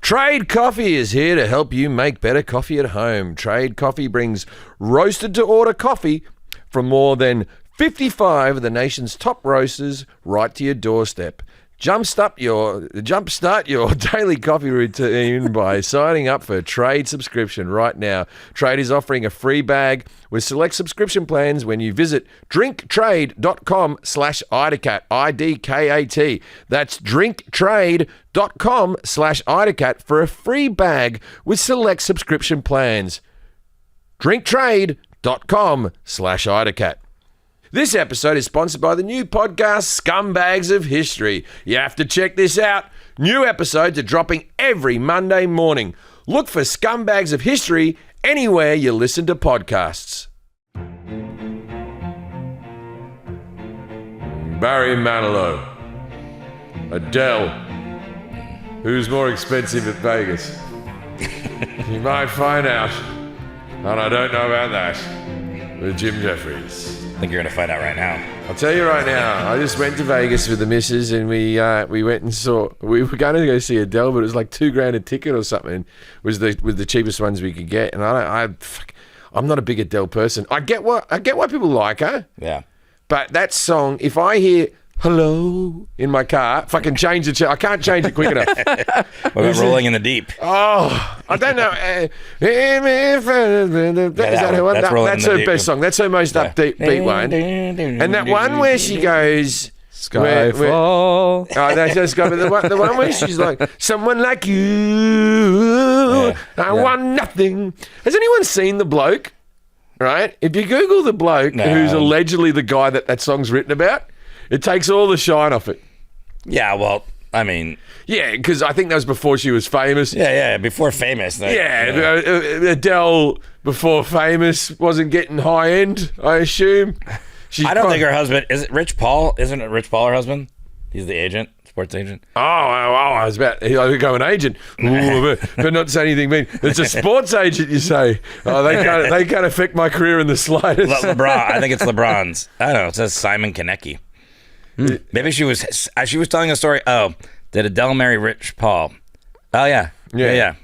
Trade Coffee is here to help you make better coffee at home. Trade Coffee brings roasted-to-order coffee from more than 55 of the nation's top roasters right to your doorstep. Jumpstart your daily coffee routine by signing up for a Trade subscription right now. Trade is offering a free bag with select subscription plans when you visit drinktrade.com/IDACAT, IDKAT. That's drinktrade.com/IDACAT for a free bag with select subscription plans. drinktrade.com/IDACAT. This episode is sponsored by the new podcast, Scumbags of History. You have to check this out. New episodes are dropping every Monday morning. Look for Scumbags of History anywhere you listen to podcasts. Barry Manilow. Adele. Who's more expensive at Vegas? You might find out. And I don't know about that. With Jim Jefferies. I think you're going to find out right now. I'll tell you right now, I just went to Vegas with the missus and we went and we were going to go see Adele, but it was like $2,000 a ticket or something. It was the cheapest ones we could get. And I'm not a big Adele person. I get why people like her. Yeah. But that song, if I hear hello in my car, fucking change the I can't change it quick enough. What about Rolling in the Deep? Oh, I don't know. That's her best song. That's her most upbeat one. And that one where she goes, Skyfall. That's just the one where she's like, someone like you, I want nothing. Has anyone seen the bloke? Right? If you Google the bloke who's allegedly the guy that song's written about, it takes all the shine off it. Yeah, well, I mean... Yeah, because I think that was before she was famous. Yeah, before famous. Adele, before famous, wasn't getting high end, I assume. I don't think her husband... Is it Rich Paul? Isn't it Rich Paul her husband? He's the agent, sports agent. I was about... I think I'm an agent. But not say anything mean. It's a sports agent, you say. Oh, they can't affect my career in the slightest. LeBron. I think it's LeBron's. I don't know. It says Simon Konecki. Maybe she was telling a story. Oh, did Adele marry Rich Paul? Oh, yeah.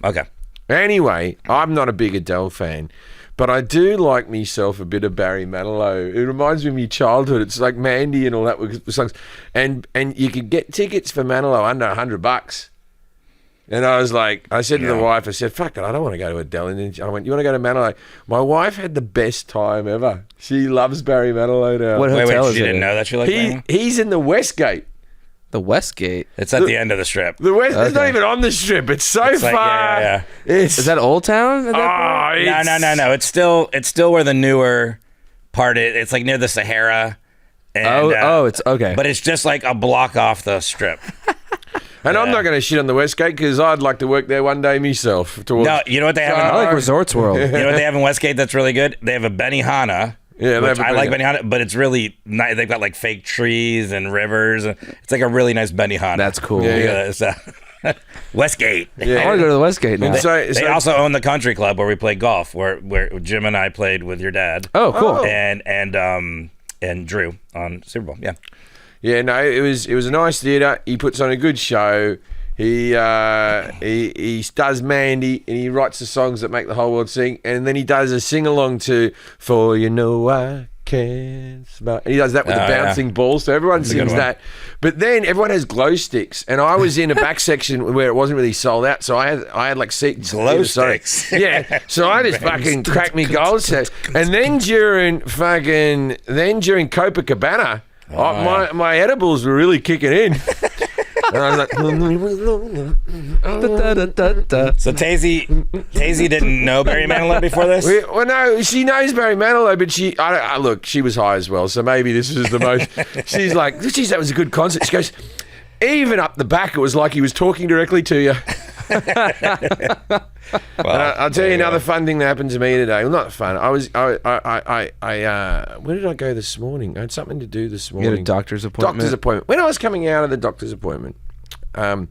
Okay. Anyway, I'm not a big Adele fan, but I do like myself a bit of Barry Manilow. It reminds me of my childhood. It's like Mandy and all that songs. And you could get tickets for Manilow under $100. And I was like, I said to the wife, I said, fuck it, I don't want to go to Adele. And then I went, you want to go to Manilow? My wife had the best time ever. She loves Barry Manilow now. What hotel is she it? Didn't know that she liked Barry? He's in the Westgate. The Westgate? It's at the end of the strip. It's not even on the strip. It's so far. Yeah. Is that Old Town? At that point? No. It's still where the newer part is. It's like near the Sahara. And, it's okay. But it's just like a block off the strip. And I'm not going to shit on the Westgate because I'd like to work there one day myself. No, you know what they have? I like Resorts World. You know what they have in Westgate that's really good? They have a Benihana. Yeah, I like Benihana, but it's really nice. They've got like fake trees and rivers. It's like a really nice Benihana. That's cool. Yeah. Westgate. Yeah. I want to go to the Westgate now. They also own the country club where we play golf, where Jim and I played with your dad. Oh, cool. And Drew on Super Bowl. Yeah. Yeah, no, it was a nice theatre. He puts on a good show. He does Mandy and he writes the songs that make the whole world sing, and then he does a sing along to For You Know I Can't Smile. And he does that with the bouncing balls, so everyone sings that. But then everyone has glow sticks, and I was in a back section where it wasn't really sold out, so I had like seats. Glow sticks. Yeah, so I just fucking cracked me gold set, and then during Copacabana. My edibles were really kicking in. And I was like, So Tazy didn't know Barry Manilow before this? Well, no, she knows Barry Manilow, but look, she was high as well, so maybe this was the most. She's like, geez, that was a good concert. She goes, even up the back, it was like he was talking directly to you. Well, I'll tell you another fun thing that happened to me today. Well, not fun. Where did I go this morning? I had something to do this morning. You had a doctor's appointment? When I was coming out of the doctor's appointment, I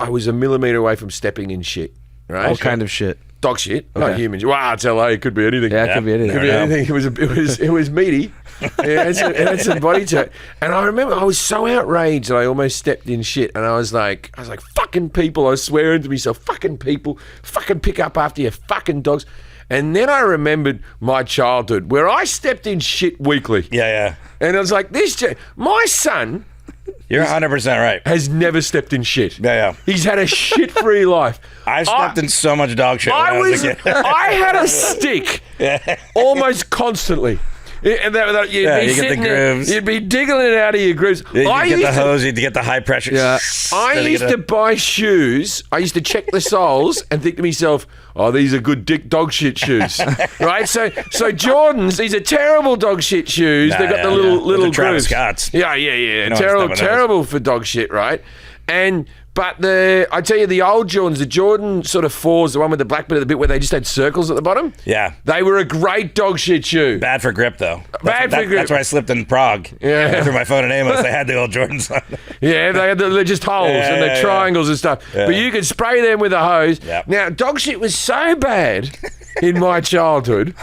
was a millimeter away from stepping in shit. Right? All kind of shit. Dog shit, not humans. Wow, it's LA. It could be anything. Yeah, it could be anything. Could be anything. It was meaty. It had some body to it. And I remember I was so outraged that I almost stepped in shit. And I was like, fucking people. I was swearing to myself, fucking people, fucking pick up after your fucking dogs. And then I remembered my childhood where I stepped in shit weekly. Yeah. And I was like, my son. You're 100% right. Has never stepped in shit. Yeah. He's had a shit-free life. I've stepped in so much dog shit when I was a kid. I had a stick almost constantly. And you'd be get the grooves. You'd be digging it out of your grooves. Yeah, you get the hose, you get the high pressure. Yeah. I used to buy shoes. I used to check the soles and think to myself, oh, these are good dog shit shoes. Right? So Jordans, these are terrible dog shit shoes. They've got the little the Travis grooves. Scotts. Yeah. Terrible for dog shit, right? But I tell you, the old Jordans, the Jordan sort of 4s, the one with the black bit at the bit where they just had circles at the bottom. Yeah. They were a great dog shit shoe. Bad for grip, though. Bad for grip. That's why I slipped in Prague. Yeah. After my phone in Amos, they had the old Jordans on. Yeah, they're just holes and they're triangles and stuff. Yeah. But you could spray them with a hose. Yep. Now, dog shit was so bad in my childhood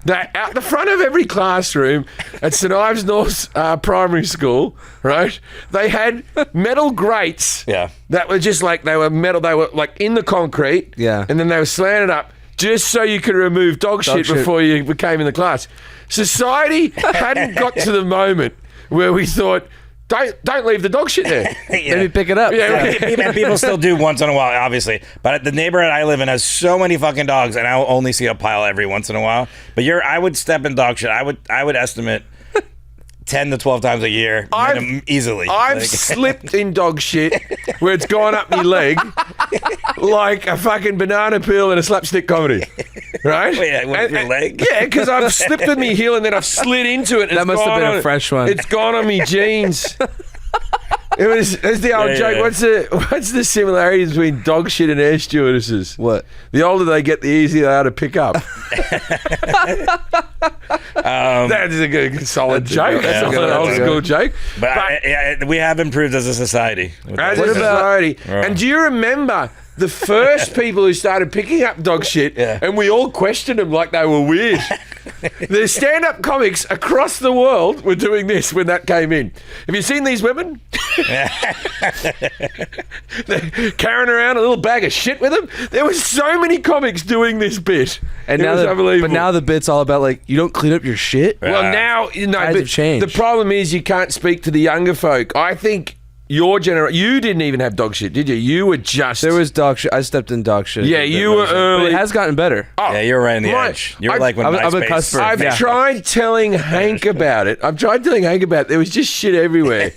that out the front of every classroom at St Ives North Primary School, right, they had metal grates that were just like, they were metal, they were like in the concrete, and then they were slanted up just so you could remove dog shit before you came in the class. Society hadn't got to the moment where we thought, don't leave the dog shit there. Maybe pick it up. And people still do once in a while, obviously. But the neighborhood I live in has so many fucking dogs, and I'll only see a pile every once in a while. But I would step in dog shit. I would estimate 10 to 12 times a year, easily. I've slipped in dog shit where it's gone up my leg like a fucking banana peel in a slapstick comedy. Right? Wait, with your leg? Yeah, because I've slipped with me heel and then I've slid into it. And That must have been a fresh one. It's gone on me jeans. It's the old joke. Yeah. What's the similarity between dog shit and air stewardesses? What? The older they get, the easier they are to pick up. That is a good, solid joke. That's an old school joke. But we have improved as a society. As a society. And do you remember the first people who started picking up dog shit, and we all questioned them like they were weird? The stand-up comics across the world were doing this when that came in. Have you seen these women? They're carrying around a little bag of shit with them. There were so many comics doing this bit. And it was unbelievable. But now the bit's all about, like, you don't clean up your shit? Well, now, Times have changed. The problem is you can't speak to the younger folk. I think your generation, you didn't even have dog shit, did you? You were just... There was dog shit. I stepped in dog shit. Yeah, you were early. But it has gotten better. Oh, yeah, you were right on the edge. You were like when I'm a MySpace... cusper. I've tried telling Hank about it. There was just shit everywhere.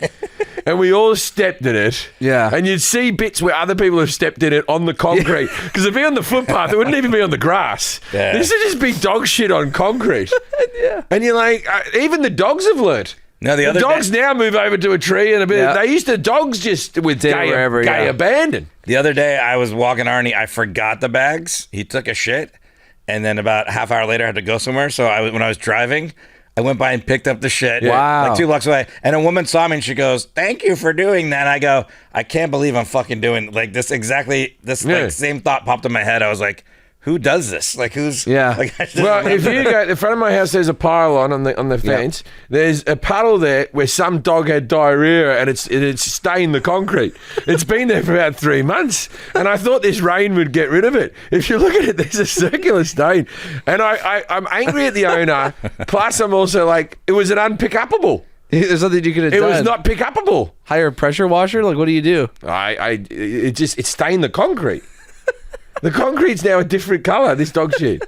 And we all stepped in it. Yeah. And you'd see bits where other people have stepped in it on the concrete. Because it'd be on the footpath. It wouldn't even be on the grass. Yeah. This would just be dog shit on concrete. Yeah. And you're like, even the dogs have learnt. No, the other dogs now move over to a tree and a bit. Yeah. They used to dogs just with gay abandon. The other day, I was walking Arnie. I forgot the bags. He took a shit, and then about a half hour later, I had to go somewhere. So when I was driving, I went by and picked up the shit. Wow. Like 2 blocks away. And a woman saw me and she goes, "Thank you for doing that." And I go, "I can't believe I'm fucking doing like this." Like, same thought popped in my head. I was like, who does this? Like, who's... Yeah. Like, well, if you go... The front of my house, there's a pylon on the fence. Yeah. There's a puddle there where some dog had diarrhea and it's stained the concrete. It's been there for about 3 months. And I thought this rain would get rid of it. If you look at it, there's a circular stain. And I'm angry at the owner. Plus, I'm also like, it was an unpick-upable. There's nothing you could have done. It done. was not pick-upable. Hire a pressure washer? Like, what do you do? It stained the concrete. The concrete's now a different color, this dog shit.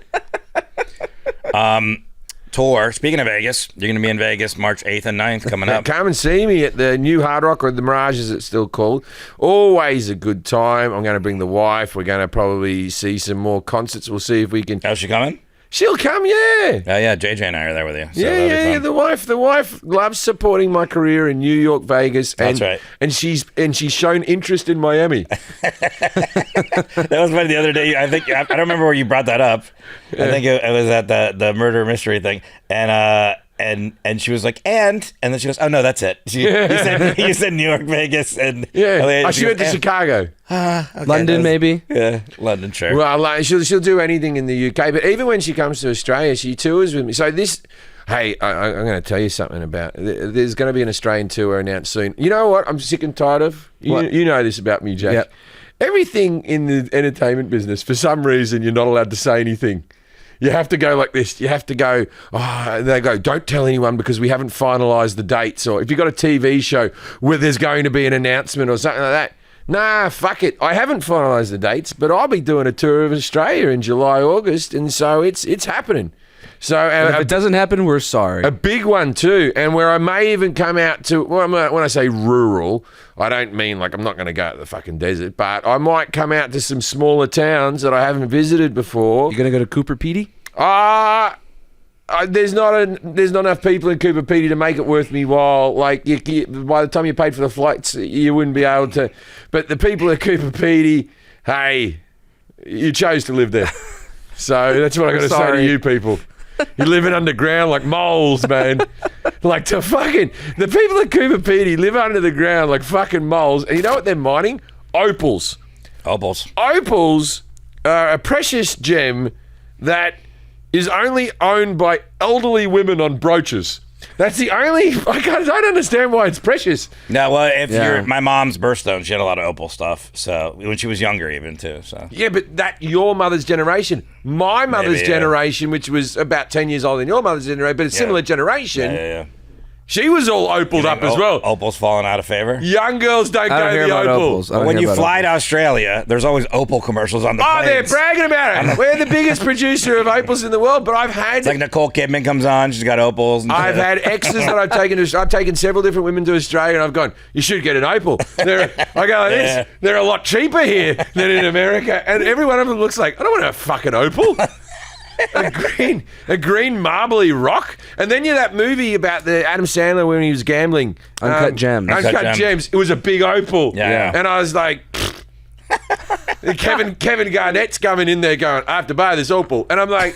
Tour. Speaking of Vegas, you're going to be in Vegas March 8th and 9th coming up. Come and see me at the new Hard Rock, or the Mirage as it's still called. Always a good time. I'm going to bring the wife. We're going to probably see some more concerts. We'll see if we can... How's she coming? She'll come, yeah. Yeah, JJ and I are there with you. So yeah. The wife loves supporting my career in New York, Vegas. And, that's right. And she's shown interest in Miami. That was funny the other day. I don't remember where you brought that up. I think it was at the murder mystery thing. And And she was like, and then she goes, oh no, that's it. You said New York, Vegas, and Yeah. LA. She went to Chicago. Okay, London, maybe. Yeah, London, sure. Well, like, she'll do anything in the UK, but even when she comes to Australia, she tours with me. So this, hey, I'm going to tell you something about. There's going to be an Australian tour announced soon. You know what? I'm sick and tired of. You know this about me, Jack. Yep. Everything in the entertainment business, for some reason, you're not allowed to say anything. You have to go like this. You have to go, and they go, don't tell anyone because we haven't finalised the dates. Or if you've got a TV show where there's going to be an announcement or something like that, nah, fuck it. I haven't finalised the dates, but I'll be doing a tour of Australia in July, August, and so it's happening. So And if it doesn't happen, we're sorry. a big one too, and where I may even come out to, well, when I say rural, I don't mean like I'm not going to go to the fucking desert, but I might come out to some smaller towns that I haven't visited before. You gonna go to Cooper Pedy? There's not enough people in Cooper Pedy to make it worth me while. Like by the time you paid for the flights, you wouldn't be able to. But the people at Cooper Pedy, hey, you chose to live there, so that's what I got to say to you people. You're living underground like moles, man. Like the people at Cooper Pedy live under the ground like fucking moles. And you know what they're mining? Opals. Opals are a precious gem that is only owned by elderly women on brooches. That's the only. I don't understand why it's precious. No, well, if Yeah. you're my mom's birthstone, she had a lot of opal stuff. So when she was younger, even too. So Yeah, but your mother's generation, my mother's Maybe, yeah. generation, which was about 10 years older than your mother's generation, but a similar generation, yeah. she was all opaled up as well. Opal's falling out of favor. Young girls don't I go don't to hear the about opal. opals. I don't When hear you about fly opals. to Australia, there's always opal commercials on the Oh, they're planes. bragging about it. We're the biggest producer of opals in the world, but I've had It's like Nicole Kidman comes on, she's got opals. And I've had exes that I've taken several different women to Australia, and I've gone, you should get an opal. I go like this, they're a lot cheaper here than in America, and every one of them looks like, I don't want a fucking opal. a green marbly rock. And then that movie about the Adam Sandler when he was gambling. Uncut Gems. Uncut Gems. It was a big opal. Yeah. And I was like, Kevin Garnett's coming in there going, I have to buy this opal. And I'm like,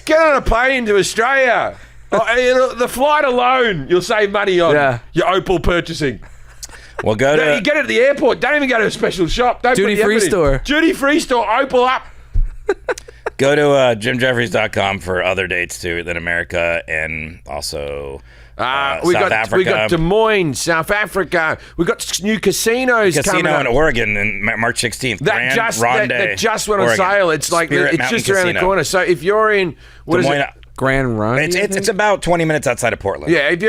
get on a plane to Australia. The flight alone, you'll save money on your opal purchasing. Well, go to You get it at the airport. Don't even go to a special shop. Don't Duty put the free effort in. store. Duty free store. Opal up. Go to JimJefferies.com for other dates too than America and also South Africa. We got Des Moines, South Africa. We got new casinos coming Casino up. in Oregon in March 16th. That just went on Oregon. sale. It's like Spirit it's Mountain just around the Casino. corner. So if you're in what Des is Moines, it? Grand Run. it's about 20 minutes outside of Portland. Yeah, if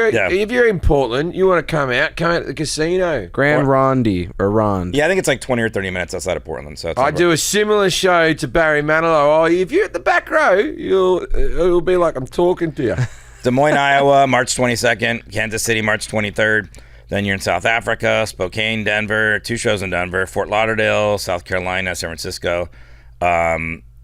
you're in Portland, you want to come out to the casino. Grand Rondi or Rond. Yeah, I think it's like 20 or 30 minutes outside of Portland. So it's I do a similar show to Barry Manilow. Oh, if you're at the back row, it'll be like I'm talking to you. Des Moines, Iowa, March 22nd. Kansas City, March 23rd. Then you're in South Africa, Spokane, Denver. 2 shows in Denver. Fort Lauderdale, South Carolina, San Francisco.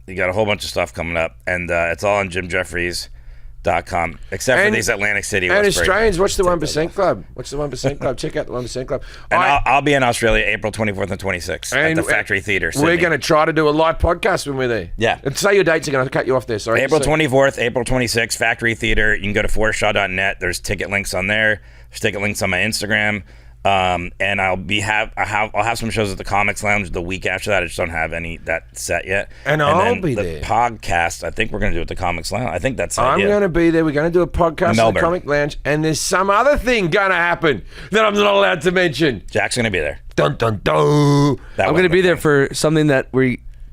You got a whole bunch of stuff coming up. And it's all on JimJefferies.com. Except for these Atlantic City. And Westbury. Australians, watch the 1% Club. Watch the 1% Club. Check out the 1% Club. And I'll be in Australia April 24th and 26th at And the Factory Theatre. We're Sydney. going to try to do a live podcast when we're there. Yeah. And say your dates again. I'll cut you off there. Sorry. April 24th, April 26th, Factory Theater. You can go to forrestshaw.net. There's ticket links on there. There's ticket links on my Instagram. And I'll have some shows at the Comics Lounge the week after that. I just don't have any that set yet. And I'll be there. The podcast, I think we're going to do at the Comics Lounge. I think that's it. I'm going to be there. We're going to do a podcast at the Melbourne. Comic Lounge. And there's some other thing going to happen that I'm not allowed to mention. Jack's going to be there. Dun, dun, dun. That I'm going to be there for something that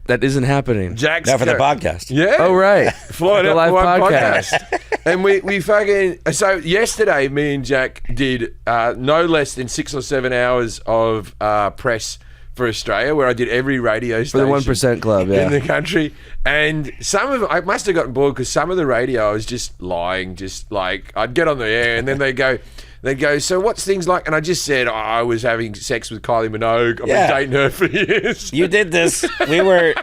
isn't happening. Jack's for the podcast. Yeah. Oh, right. Flying The out live for one podcast. And we fucking... So yesterday, me and Jack did no less than 6 or 7 hours of press for Australia, where I did every radio For the station 1% Club, yeah. in the country. And I must have gotten bored because some of the radio I was just lying, just like I'd get on the air and then they'd go, so what's things like? And I just said, I was having sex with Kylie Minogue. I've been dating her for years. You did this. We were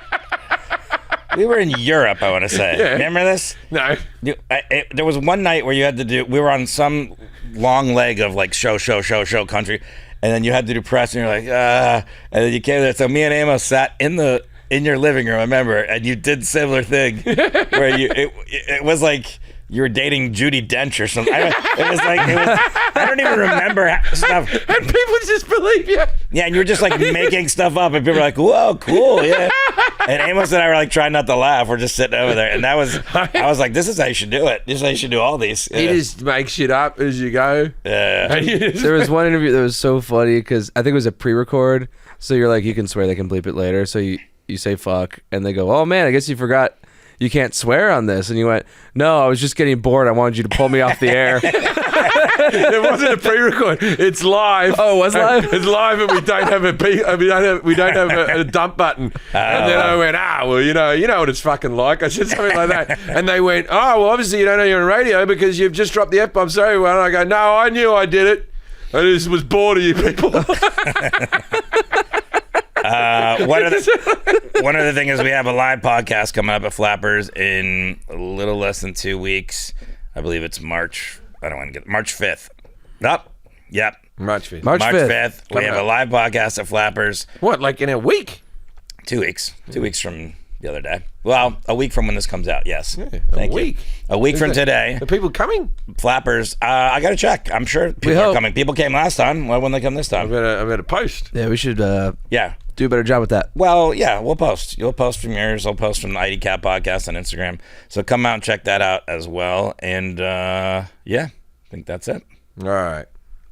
in Europe, I want to say. Yeah. Remember this? No. There was one night where you had to do. We were on some long leg of like show country, and then you had to do press, and you're like, and then you came there. So me and Amos sat in your living room, I remember, and you did similar thing where it was like you were dating Judi Dench or something. I don't even remember stuff. And people just believe you. Yeah, and you were just like making stuff up, and people were like, "Whoa, cool, yeah." And Amos and I were like trying not to laugh. We're just sitting over there, and I was like, "This is how you should do it. This is how you should do all these." Yeah. You just make shit up as you go. Yeah. There was one interview that was so funny because I think it was a pre-record. So you're like, you can swear, they can bleep it later. So you say fuck, and they go, oh man, I guess you forgot you can't swear on this. And you went, no, I was just getting bored. I wanted you to pull me off the air. It wasn't a pre-record. It's live. Oh, it was live? It's live, and we don't have we don't have a dump button. And then I went, well, you know what it's fucking like. I said something like that, and they went, oh, well, obviously you don't know you're on radio because you've just dropped the F-bomb. Sorry, well, I go, no, I knew I did it. I just was bored of you people. One other thing is we have a live podcast coming up at Flappers in a little less than 2 weeks. I believe it's March 5th. Yep. March 5th. March 5th. We have a live podcast at Flappers. What, like in a week? 2 weeks. 2 weeks from the other day. Well, a week from when this comes out, yes. Yeah, Thank a week. you. A week from today. Are people coming? Flappers. I got to check. I'm sure people are coming. People came last time. Why wouldn't they come this time? I better post. Yeah, we should Yeah. do a better job with that. Well, yeah, we'll post. You'll post from yours. I'll post from the ID Cat podcast on Instagram. So come out and check that out as well. And yeah, I think that's it. All right.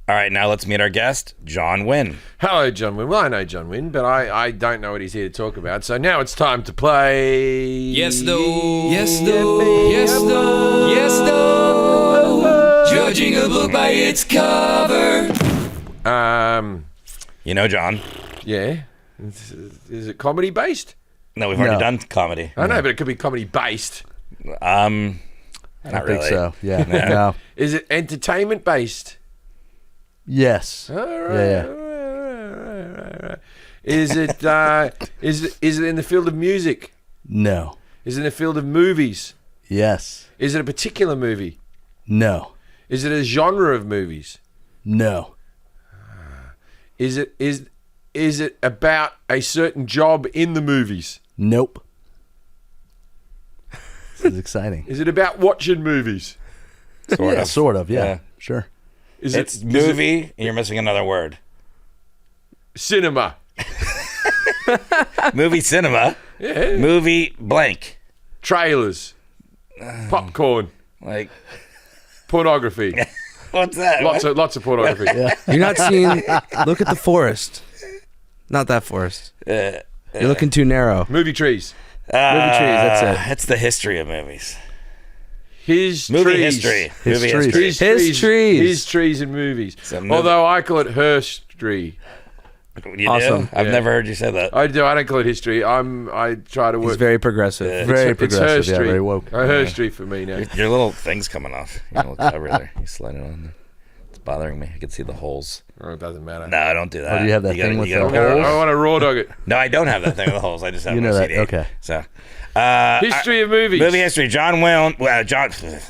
All right, now let's meet our guest, John Wynn. Hello, John Wynn. Well, I know John Wynn, but I don't know what he's here to talk about. So now it's time to play. Yes, though. Yes, though. Yes, though. Yes, though. Judging a book by its cover. You know John. Yeah. Is it comedy based? No, we've already done comedy. I know, but it could be comedy based. Not I think really. so. Yeah. No. Is it entertainment based? Yes. All right. Yeah. Right. Is it in the field of music? No. Is it in the field of movies? Yes. Is it a particular movie? No. Is it a genre of movies? No. Is it about a certain job in the movies? Nope. This is exciting. Is it about watching movies? Sort of. Yeah. Sure. It's movie, and you're missing another word. Cinema. Movie cinema. Yeah. Movie blank. Trailers. Popcorn. Like, Pornography. what's that? Lots of pornography. You're not seeing. Look at the forest. Not that forest. You're looking too narrow. Movie trees. Movie trees. That's it. It's the history of movies. His Movie trees. history. His Movie trees. history. His trees. His trees and movies. a movie. Although I call it history. You Awesome. do? I've Yeah. never heard you say that. I do. I don't call it history. I try to work. He's very progressive. Very it's progressive. Yeah, herstory. very woke. Herstory for me now. Your little thing's coming off. Your little cover there. You slide it on there. It's bothering me. I can see the holes. Oh, it doesn't matter. No, don't do that. Oh, do you have that thing with the gotta- holes? I want to raw dog it. No, I don't have that thing with the holes. I just have You my know that. CD. Okay. So, History of movies. movie history. John Wynn,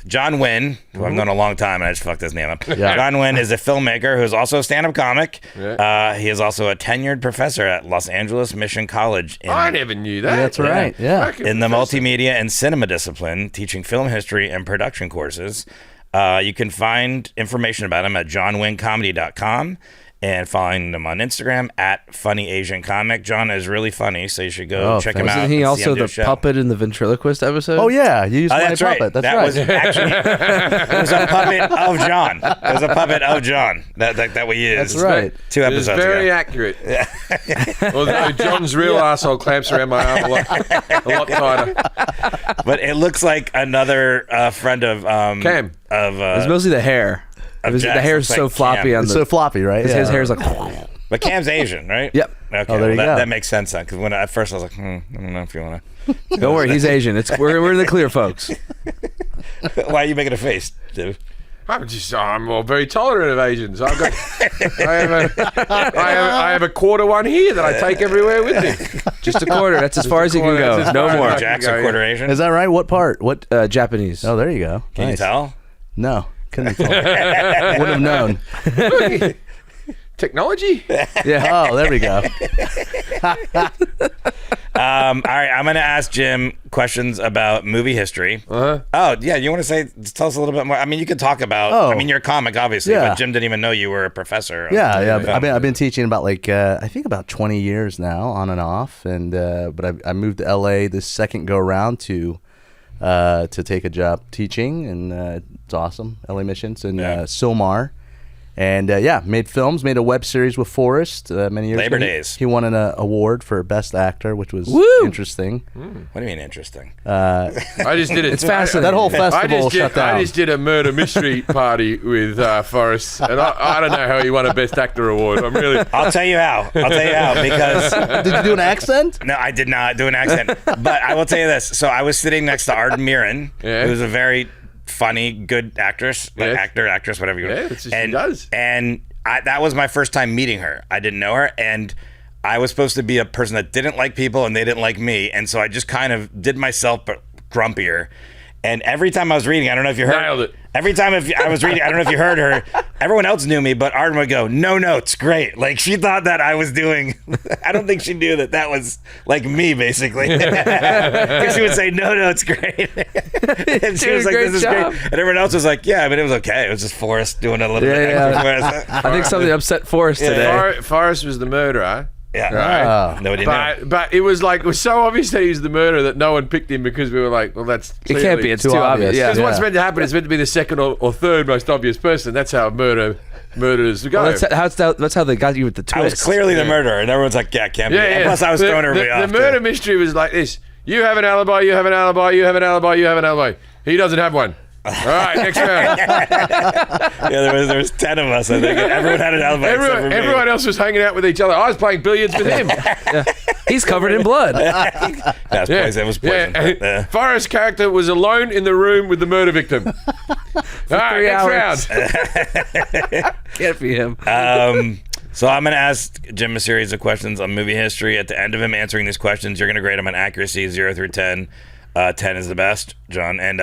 John Wynn, who I've known a long time, and I just fucked his name up. Yeah. John Wynn is a filmmaker who's also a stand-up comic. Yeah. He is also a tenured professor at Los Angeles Mission College I never knew that. That's right. Yeah. Fucking in the professor. multimedia and cinema discipline, teaching film history and production courses. You can find information about him at johnwyncomedy.com and find him on Instagram at Funny Asian Comic. John is really funny, so you should go check him out. Wasn't he and see also him do the a show. puppet in the ventriloquist episode? Oh yeah, you used Oh, my that's right. puppet. That's that right. was actually it was a puppet of John. It was a puppet of John that we used. That's right. 2 It was episodes very ago. accurate. Although John's real asshole clamps around my arm a lot tighter. But it looks like another friend of Cam. of It's mostly the hair. of The Jack's. hair's It's so like floppy Cam. on It's the. so floppy, right? His hair's like. But Cam's Asian, right? Yep. Okay. Oh, there you that, go. that makes sense then, because when at first I was like, I don't know if you want to. Don't worry, he's Asian. We're in the clear, folks. Why are you making a face, dude? I'm very tolerant of Asians. I have a quarter one here that I take everywhere with me. Just a quarter. That's as far as you can quarter, go. that's as No far as more. I can Jack's go, a quarter Asian. Is that right? What part? What? Japanese. Oh, there you go. Can you tell? No, couldn't tell. Would have known. Technology? Yeah. Oh, there we go. All right, I'm going to ask Jim questions about movie history. Oh, yeah. You want to tell us a little bit more? I mean, you could talk about. Oh. I mean, you're a comic, obviously, Yeah. but Jim didn't even know you were a professor. Yeah. Film. I've been teaching about I think about 20 years now, on and off, and but I moved to LA this second go around to take a job teaching, and it's awesome. LA Missions and Silmar. And made films, made a web series with Forrest many years Labor ago. Days. He won an award for Best Actor, which was interesting. What do you mean interesting? I just did it. It's fascinating. That whole festival shut down. I just did a murder mystery party with Forrest, and I don't know how he won a Best Actor award. I'll tell you how. Because Did you do an accent? no, I did not do an accent. But I will tell you this. So I was sitting next to Arden Mirren, who's a very funny, good actress, actress, whatever you want. Yeah, that's what she does. And that was my first time meeting her. I didn't know her, and I was supposed to be a person that didn't like people, and they didn't like me, and so I just kind of did myself, but grumpier. And every time I was reading, I don't know if you heard. Nailed it. Every time I was reading, I don't know if you heard her. Everyone else knew me, but Arden would go, "No notes, great." Like she thought that I was doing. I don't think she knew that was like me, basically. Because she would say, "No notes, great," and she was like, Great "This is job. great," and everyone else was like, "Yeah, but it was okay. It was just Forrest doing a little bit extra." I think something upset Forrest today. Forrest was the murderer. Yeah, Right. nobody knew. But it was so obvious that he was the murderer that no one picked him because we were like, well, that's It can't be. It's too obvious. Because Yeah. what's meant to happen is meant to be the second or third most obvious person. That's how murderers go. Well, that's how they got you with the twist. I was clearly the murderer, and everyone's like, "Yeah, can't be." And plus, I was throwing everybody off. The murder mystery was like this: you have an alibi, you have an alibi, you have an alibi, you have an alibi. He doesn't have one. All right, next round. there was 10 of us. I think everyone had an alibi. except for me. Everyone else was hanging out with each other. I was playing billiards with him. He's covered in blood. That's poison. It was poison. Yeah. Forrest's character was alone in the room with the murder victim. All right, 3 next hours. round. Can't be him. So I'm going to ask Jim a series of questions on movie history. At the end of him answering these questions, you're going to grade him on accuracy, 0 through 10. 10 is the best, John. And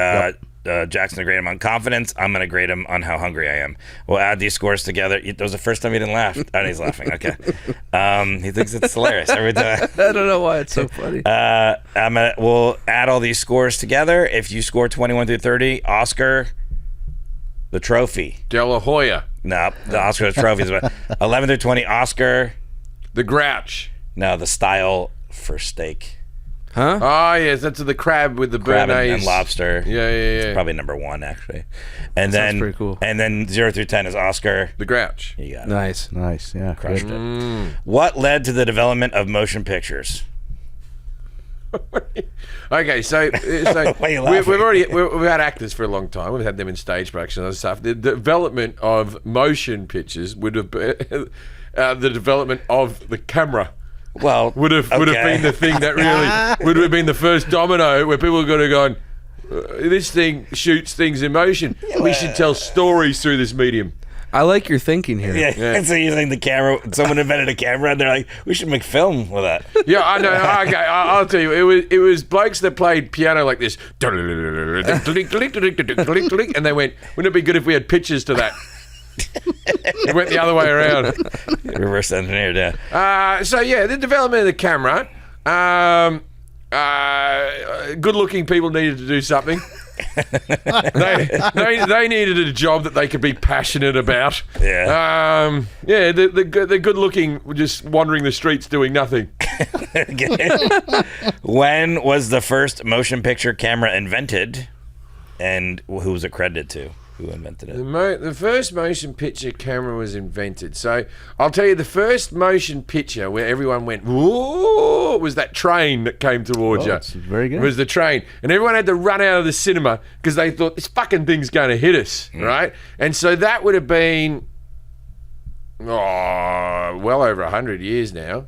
Jackson to grade him on confidence. I'm going to grade him on how hungry I am. We'll add these scores together. That was the first time he didn't laugh. Oh, he's laughing. Okay. He thinks it's hilarious every time. I don't know why it's so funny. We'll add all these scores together. If you score 21 through 30, Oscar, the trophy. De La Hoya, No, the Oscar, the trophy is what. 11 through 20, Oscar. the Grouch. No, the style for steak. Huh? Oh, yes, that's the crab with the Crab béarnaise. and lobster. Yeah. Probably number 1, actually. And then pretty cool. And then 0 through 10 is Oscar. The Grouch. You got it. Nice. Nice, yeah. Crushed it. What led to the development of motion pictures? Okay, so Why are you laughing? we've had actors for a long time. We've had them in stage production and stuff. The development of motion pictures would have been the development of the camera. Well, Would have been the thing that really would have been the first domino where people would have gone, this thing shoots things in motion. We should tell stories through this medium. I like your thinking here. Yeah. And so using the camera, someone invented a camera, and they're like, "We should make film with that." Yeah, I know. Okay, I'll tell you. It was blokes that played piano like this, and they went, "Wouldn't it be good if we had pictures to that?" It went the other way around. Reverse engineered, yeah. So yeah, the development of the camera. Good-looking people needed to do something. they needed a job that they could be passionate about. Yeah. The good-looking were just wandering the streets doing nothing. When was the first motion picture camera invented, and who was it credited to? Who invented it? The first motion picture camera was invented. So I'll tell you, the first motion picture where everyone went, whoa, was that train that came towards you. That's very good. It was the train. And everyone had to run out of the cinema because they thought, this fucking thing's going to hit us, right? And so that would have been, well over 100 years now.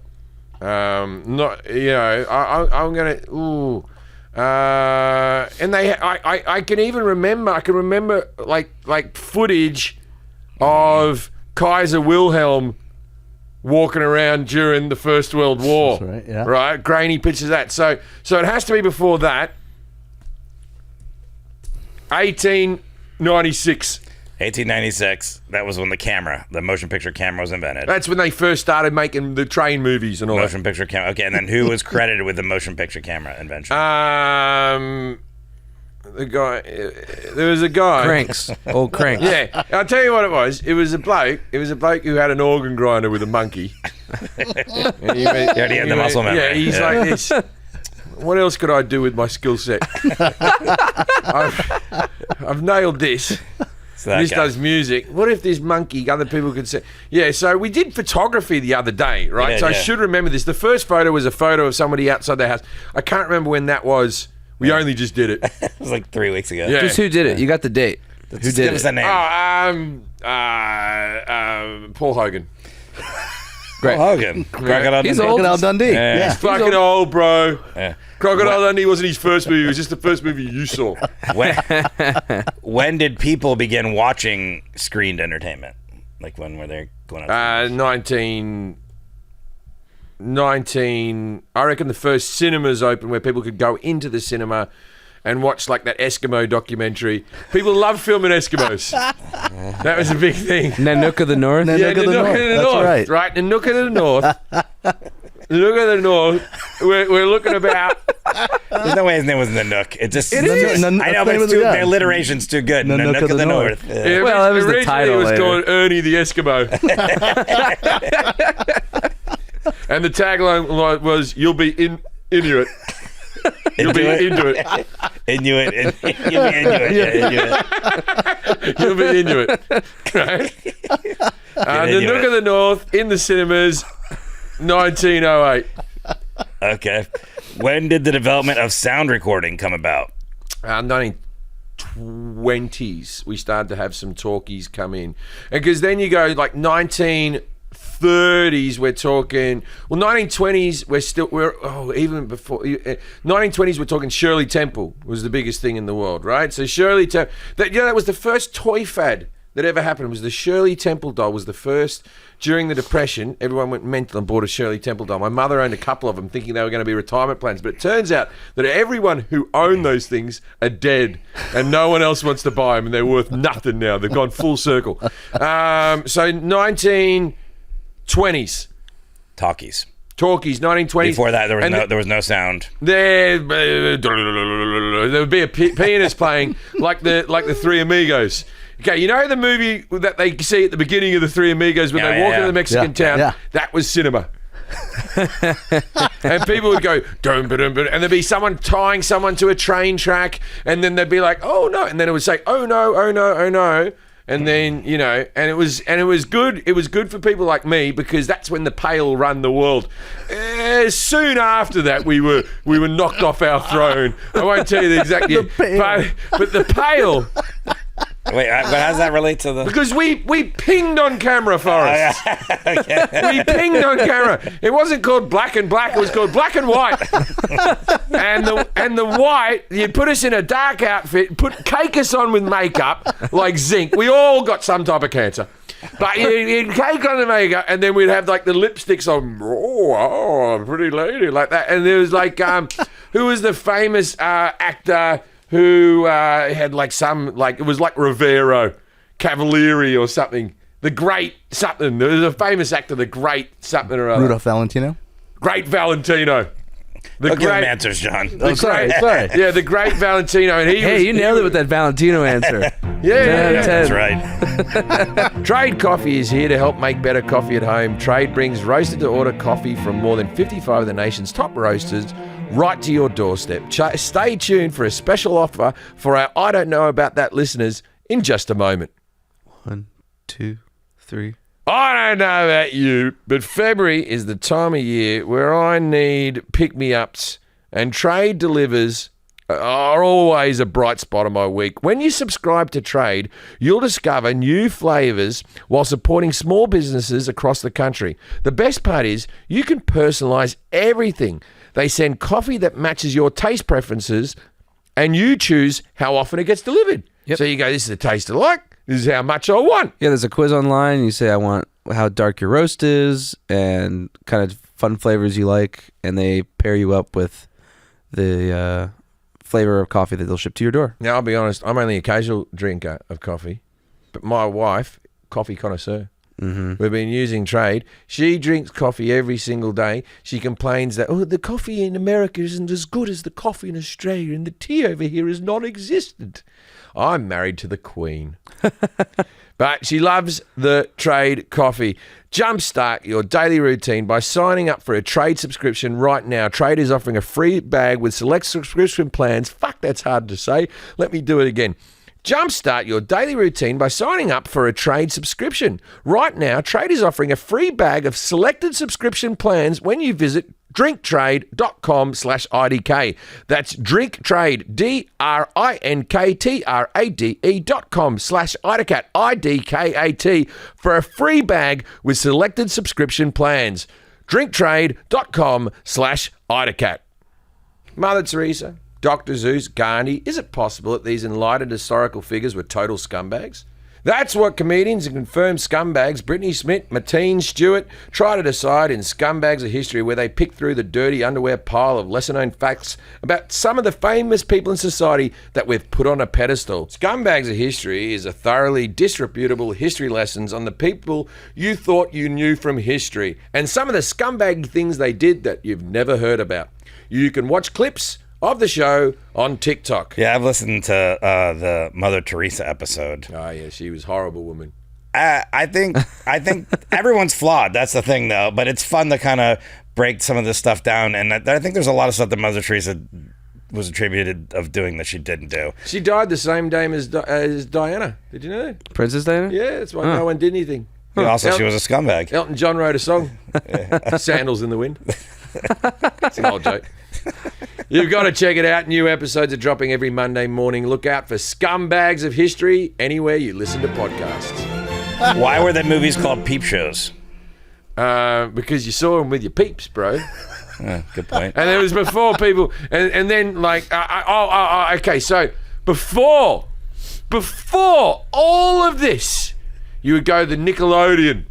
I'm going to, and I can even remember. I can remember like footage of Kaiser Wilhelm walking around during the First World War. That's right, yeah. Right, grainy pictures of that. So it has to be before that. 1896. 1896. That was when the motion picture camera was invented. That's when they first started making the train movies and all Motion picture camera. Okay, and then who was credited with the motion picture camera invention? The guy, there was a guy. Cranks. Old Cranks. Yeah, I'll tell you what it was. It was a bloke. It was a bloke who had an organ grinder with a monkey. And He already had the muscle memory. Yeah, he's like this. What else could I do with my skill set? I've nailed this. So that This guy. does music. What if this monkey, other people could say? Yeah, so we did photography the other day, right? Yeah, so I yeah. should remember this. The first photo was a photo of somebody outside their house. I can't remember when that was. We only just did it. It was like 3 weeks ago. Yeah. Just who did it? You got the date. Who Just did give us it? the name. Paul Hogan. Great. Hogan. Crocodile He's Dundee. old. Crocodile Dundee. Yeah. Yeah. He's fucking old, bro. Yeah. Crocodile Dundee wasn't his first movie. It was just the first movie you saw. When did people begin watching screened entertainment? Like when were they going out? 19. I reckon the first cinemas opened where people could go into the cinema and watch like that Eskimo documentary. People love filming Eskimos. That was a big thing. Nanook of the North. Nanook of the North. That's right. Nanook of the North. Nanook of the North. We're looking about. There's no way his name was Nanook. It just. It is. I know, That's but the name it's of the too, guy. the alliteration's too good. Nanook Nanook of the North. Yeah. Yeah, Well, that was the originally title it was later. called Ernie the Eskimo. And the tagline was, "You'll be into it. You'll be into it. Inuit. You'll be into it. Yeah, Inuit. You'll be into it." Right? The into Nook it. of the North in the cinemas, 1908. Okay. When did the development of sound recording come about? 1920s, we started to have some talkies come in, because then you go like 1930s, we're talking. Well, 1920s, even before 1920s, we're talking Shirley Temple was the biggest thing in the world, right? So Shirley Temple, that was the first toy fad that ever happened. Was the Shirley Temple doll was the first. During the Depression, everyone went mental and bought a Shirley Temple doll. My mother owned a couple of them, thinking they were going to be retirement plans. But it turns out that everyone who owned those things are dead, and no one else wants to buy them, and they're worth nothing now. They've gone full circle. So 1920s. Talkies. Talkies, 1920s. Before that, there And was no sound. there would be a pianist playing like the Three Amigos. Okay, you know the movie that they see at the beginning of the Three Amigos when they walk into the Mexican town? Yeah. That was cinema. And people would go, dum, ba, dum, ba, and there'd be someone tying someone to a train track, and then they'd be like, oh no, and then it would say, oh no, oh no, oh no. And then, and it was good. It was good for people like me, because that's when the Pale run the world. Soon after that, we were knocked off our throne. I won't tell you the exact year, but the Pale, Wait, but how does that relate to the? because we pinged on camera, Forrest. We pinged on camera. It wasn't called Black and Black. It was called Black and White. And the white, you'd put us in a dark outfit, cake us on with makeup like zinc. We all got some type of cancer. But you'd cake on the makeup, and then we'd have like the lipsticks on. Oh, pretty lady, like that. And there was like, who was the famous actor who had like it was like Rivero, Cavalieri or something. The Great something. There was a famous actor, the Great something or other. Rudolph Valentino. Great Valentino. Don't give him answers, John. Sorry. Yeah, the Great Valentino. And Hey, you nailed it with that Valentino answer. Yeah. That's right. Trade Coffee is here to help make better coffee at home. Trade brings roasted to order coffee from more than 55 of the nation's top roasters right to your doorstep. Stay tuned for a special offer for our I Don't Know About That listeners in just a moment. 1, 2, 3. I don't know about you, but February is the time of year where I need pick-me-ups, and Trade delivers are always a bright spot of my week. When you subscribe to Trade, you'll discover new flavors while supporting small businesses across the country. The best part is you can personalize everything. They send coffee that matches your taste preferences, and you choose how often it gets delivered. Yep. So you go, this is the taste I like. This is how much I want. Yeah, there's a quiz online. You say, I want how dark your roast is and kind of fun flavors you like, and they pair you up with the flavor of coffee that they'll ship to your door. Now, I'll be honest, I'm only a casual drinker of coffee. but my wife, coffee connoisseur. Mm-hmm. We've been using Trade. She drinks coffee every single day. She complains that, the coffee in America isn't as good as the coffee in Australia, and the tea over here is non-existent. I'm married to the Queen. But she loves the Trade coffee. Jumpstart your daily routine by signing up for a Trade subscription right now. Trade is offering a free bag with select subscription plans. Fuck, that's hard to say. Let me do it again. Jumpstart your daily routine by signing up for a Trade subscription. Right now, Trade is offering a free bag of selected subscription plans when you visit drinktrade.com/IDK. That's drinktrade, drinktrade.com/IDKAT, IDKAT, for a free bag with selected subscription plans. drinktrade.com/IDKAT. Mother Teresa, Dr. Zeus, Gandhi, is it possible that these enlightened historical figures were total scumbags? That's what comedians and confirmed scumbags Brittany Smith, Mateen Stewart try to decide in Scumbags of History, where they pick through the dirty underwear pile of lesser-known facts about some of the famous people in society that we've put on a pedestal. Scumbags of History is a thoroughly disreputable history lessons on the people you thought you knew from history and some of the scumbag things they did that you've never heard about. You can watch clips of the show on TikTok. Yeah, I've listened to the Mother Teresa episode. Oh yeah, she was a horrible woman. I think everyone's flawed. That's the thing, though. But it's fun to kind of break some of this stuff down. And I think there's a lot of stuff that Mother Teresa was attributed of doing that she didn't do. She died the same day as Diana. Did you know that? Princess Diana? Yeah, that's why no one did anything. Also, she was a scumbag. Elton John wrote a song. Sandals in the Wind. It's an old joke. You've got to check it out. New episodes are dropping every Monday morning. Look out for Scumbags of History anywhere you listen to podcasts. Why were the movies called peep shows? Because you saw them with your peeps, bro. Good point. And it was before people, and then like, okay, so before all of this, you would go to the Nickelodeon.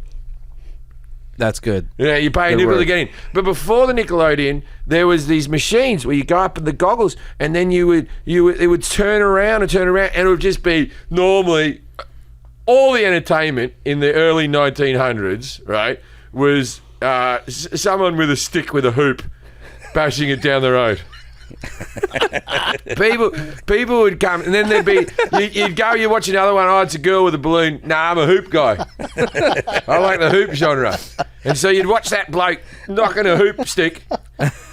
That's good. Yeah, you pay a nickel to get in. But before the Nickelodeon, there was these machines where you go up in the goggles, and then it would turn around, and it would just be normally all the entertainment in the early 1900s, right, was someone with a stick with a hoop bashing it down the road. people would come, and then there'd be you'd go, you watch another one. Oh, it's a girl with a balloon. Nah, I'm a hoop guy. I like the hoop genre. And so you'd watch that bloke knocking a hoop stick,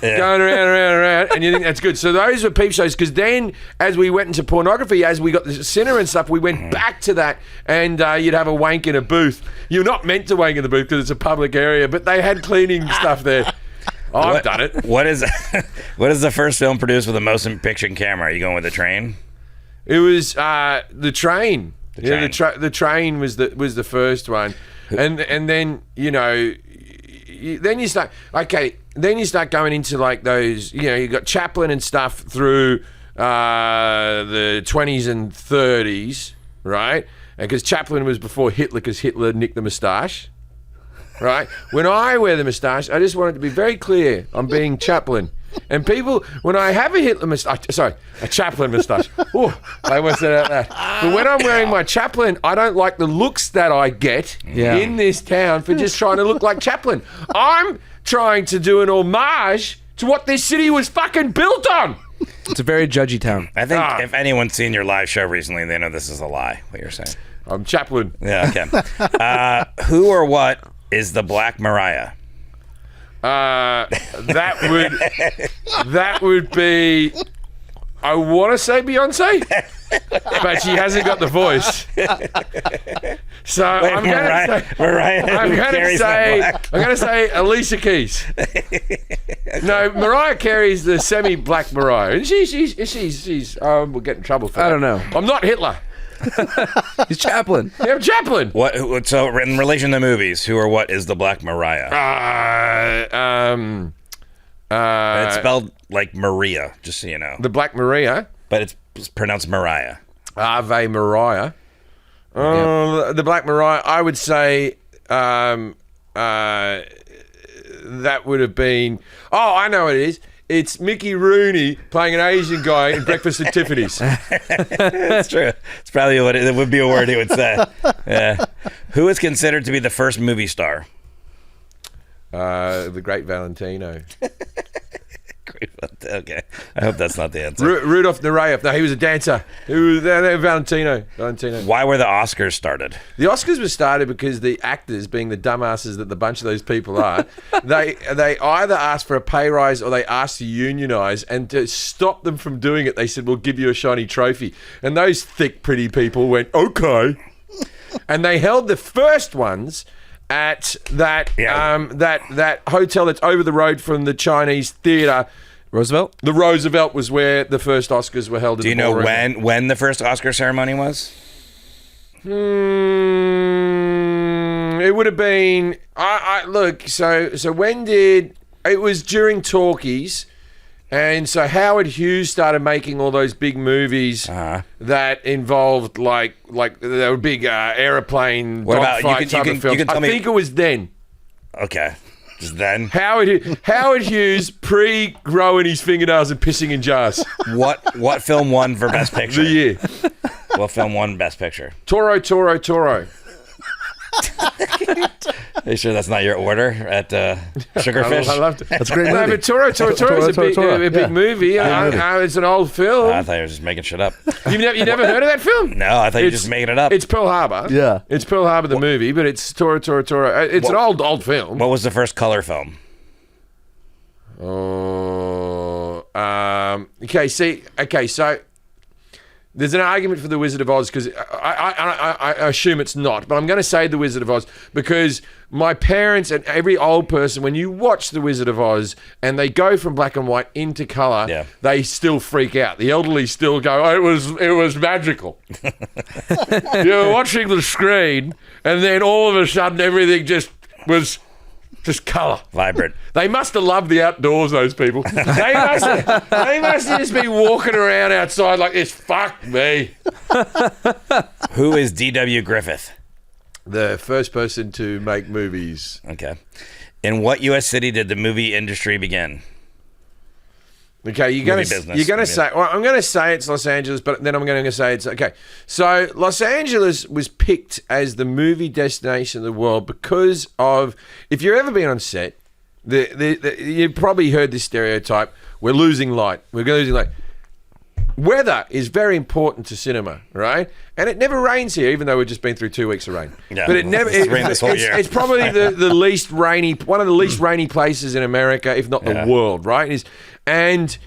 going around, and you think that's good. So those were peep shows, because then as we went into pornography, as we got the cinema and stuff, we went back to that, and you'd have a wank in a booth. You're not meant to wank in the booth because it's a public area, but they had cleaning stuff there. I've done it. What is the first film produced with a motion picture camera? Are you going with the Train? It was the Train. The Train was the first one, and then then you start going into like those, you got Chaplin and stuff through the 20s and 30s, right? Because Chaplin was before Hitler, because Hitler nicked the moustache. Right? When I wear the moustache, I just want it to be very clear I'm being Chaplin. And people, when I have a Chaplin moustache. Oh, I almost said out that. But when I'm wearing my Chaplin, I don't like the looks that I get in this town for just trying to look like Chaplin. I'm trying to do an homage to what this city was fucking built on. It's a very judgy town. I think if anyone's seen your live show recently, they know this is a lie, what you're saying. I'm Chaplin. Yeah, okay. Who or what is the Black Mariah? That would be, I want to say Beyonce, but she hasn't got the voice. So I'm going to say Alicia Keys. No, Mariah Carey's the semi-black Mariah, and she's we'll get in trouble for that. I don't know. I'm not Hitler. He's Chaplin. Yeah, I'm Chaplin. What? So in relation to movies, who or what is the Black Mariah? It's spelled like Maria, just so you know. The Black Maria, but it's pronounced Mariah. Ave Mariah. The Black Mariah. I would say that would have been. Oh, I know what it is. It's Mickey Rooney playing an Asian guy in Breakfast at Tiffany's. That's true. It's probably what it would be a word he would say. Yeah. Who is considered to be the first movie star? The Great Valentino. Okay. I hope that's not the answer. Rudolph Nureyev. No, he was a dancer. Valentino. Why were the Oscars started? The Oscars were started because the actors, being the dumbasses that the bunch of those people are, they either asked for a pay rise or they asked to unionize, and to stop them from doing it, they said, "We'll give you a shiny trophy." And those thick, pretty people went, "Okay," and they held the first ones at that that hotel that's over the road from the Chinese theater. Roosevelt? The Roosevelt was where the first Oscars were held. Do you know when the first Oscar ceremony was? It would have been. Look. So when did it was during talkies, and so Howard Hughes started making all those big movies that involved like they were big airplane. What about you can tell me? I think it was then. Okay. Just then. Howard Hughes pre-growing his fingernails and pissing in jars. What film won for Best Picture? The year. What film won Best Picture? Toro. Are you sure that's not your order at Sugarfish? I loved it. That's a great No, movie. but Toro is a big movie. It's an old film. I thought you were just making shit up. You never heard of that film? No, I thought you were just making it up. It's Pearl Harbor. Yeah. It's Pearl Harbor, the movie, but it's Toro. It's an old film. What was the first color film? Okay, so there's an argument for The Wizard of Oz because I assume it's not, but I'm going to say The Wizard of Oz because my parents and every old person, when you watch The Wizard of Oz and they go from black and white into color, they still freak out. The elderly still go, "Oh, it was magical." You're watching the screen and then all of a sudden everything just was just colour. Vibrant. They must have loved the outdoors, those people. They must have just been walking around outside like this. Fuck me. Who is D.W. Griffith? The first person to make movies. Okay. In what U.S. city did the movie industry begin? Okay, you're going to say, well, I'm going to say it's Los Angeles, but then I'm going to say it's, okay. So Los Angeles was picked as the movie destination of the world because of, if you've ever been on set, you've probably heard this stereotype, we're losing light. We're losing light. Weather is very important to cinema, right? And it never rains here, even though we've just been through 2 weeks of rain. Yeah, but it never. rained this whole year. It's probably the least rainy, one of the least rainy places in America, if not the world, right? And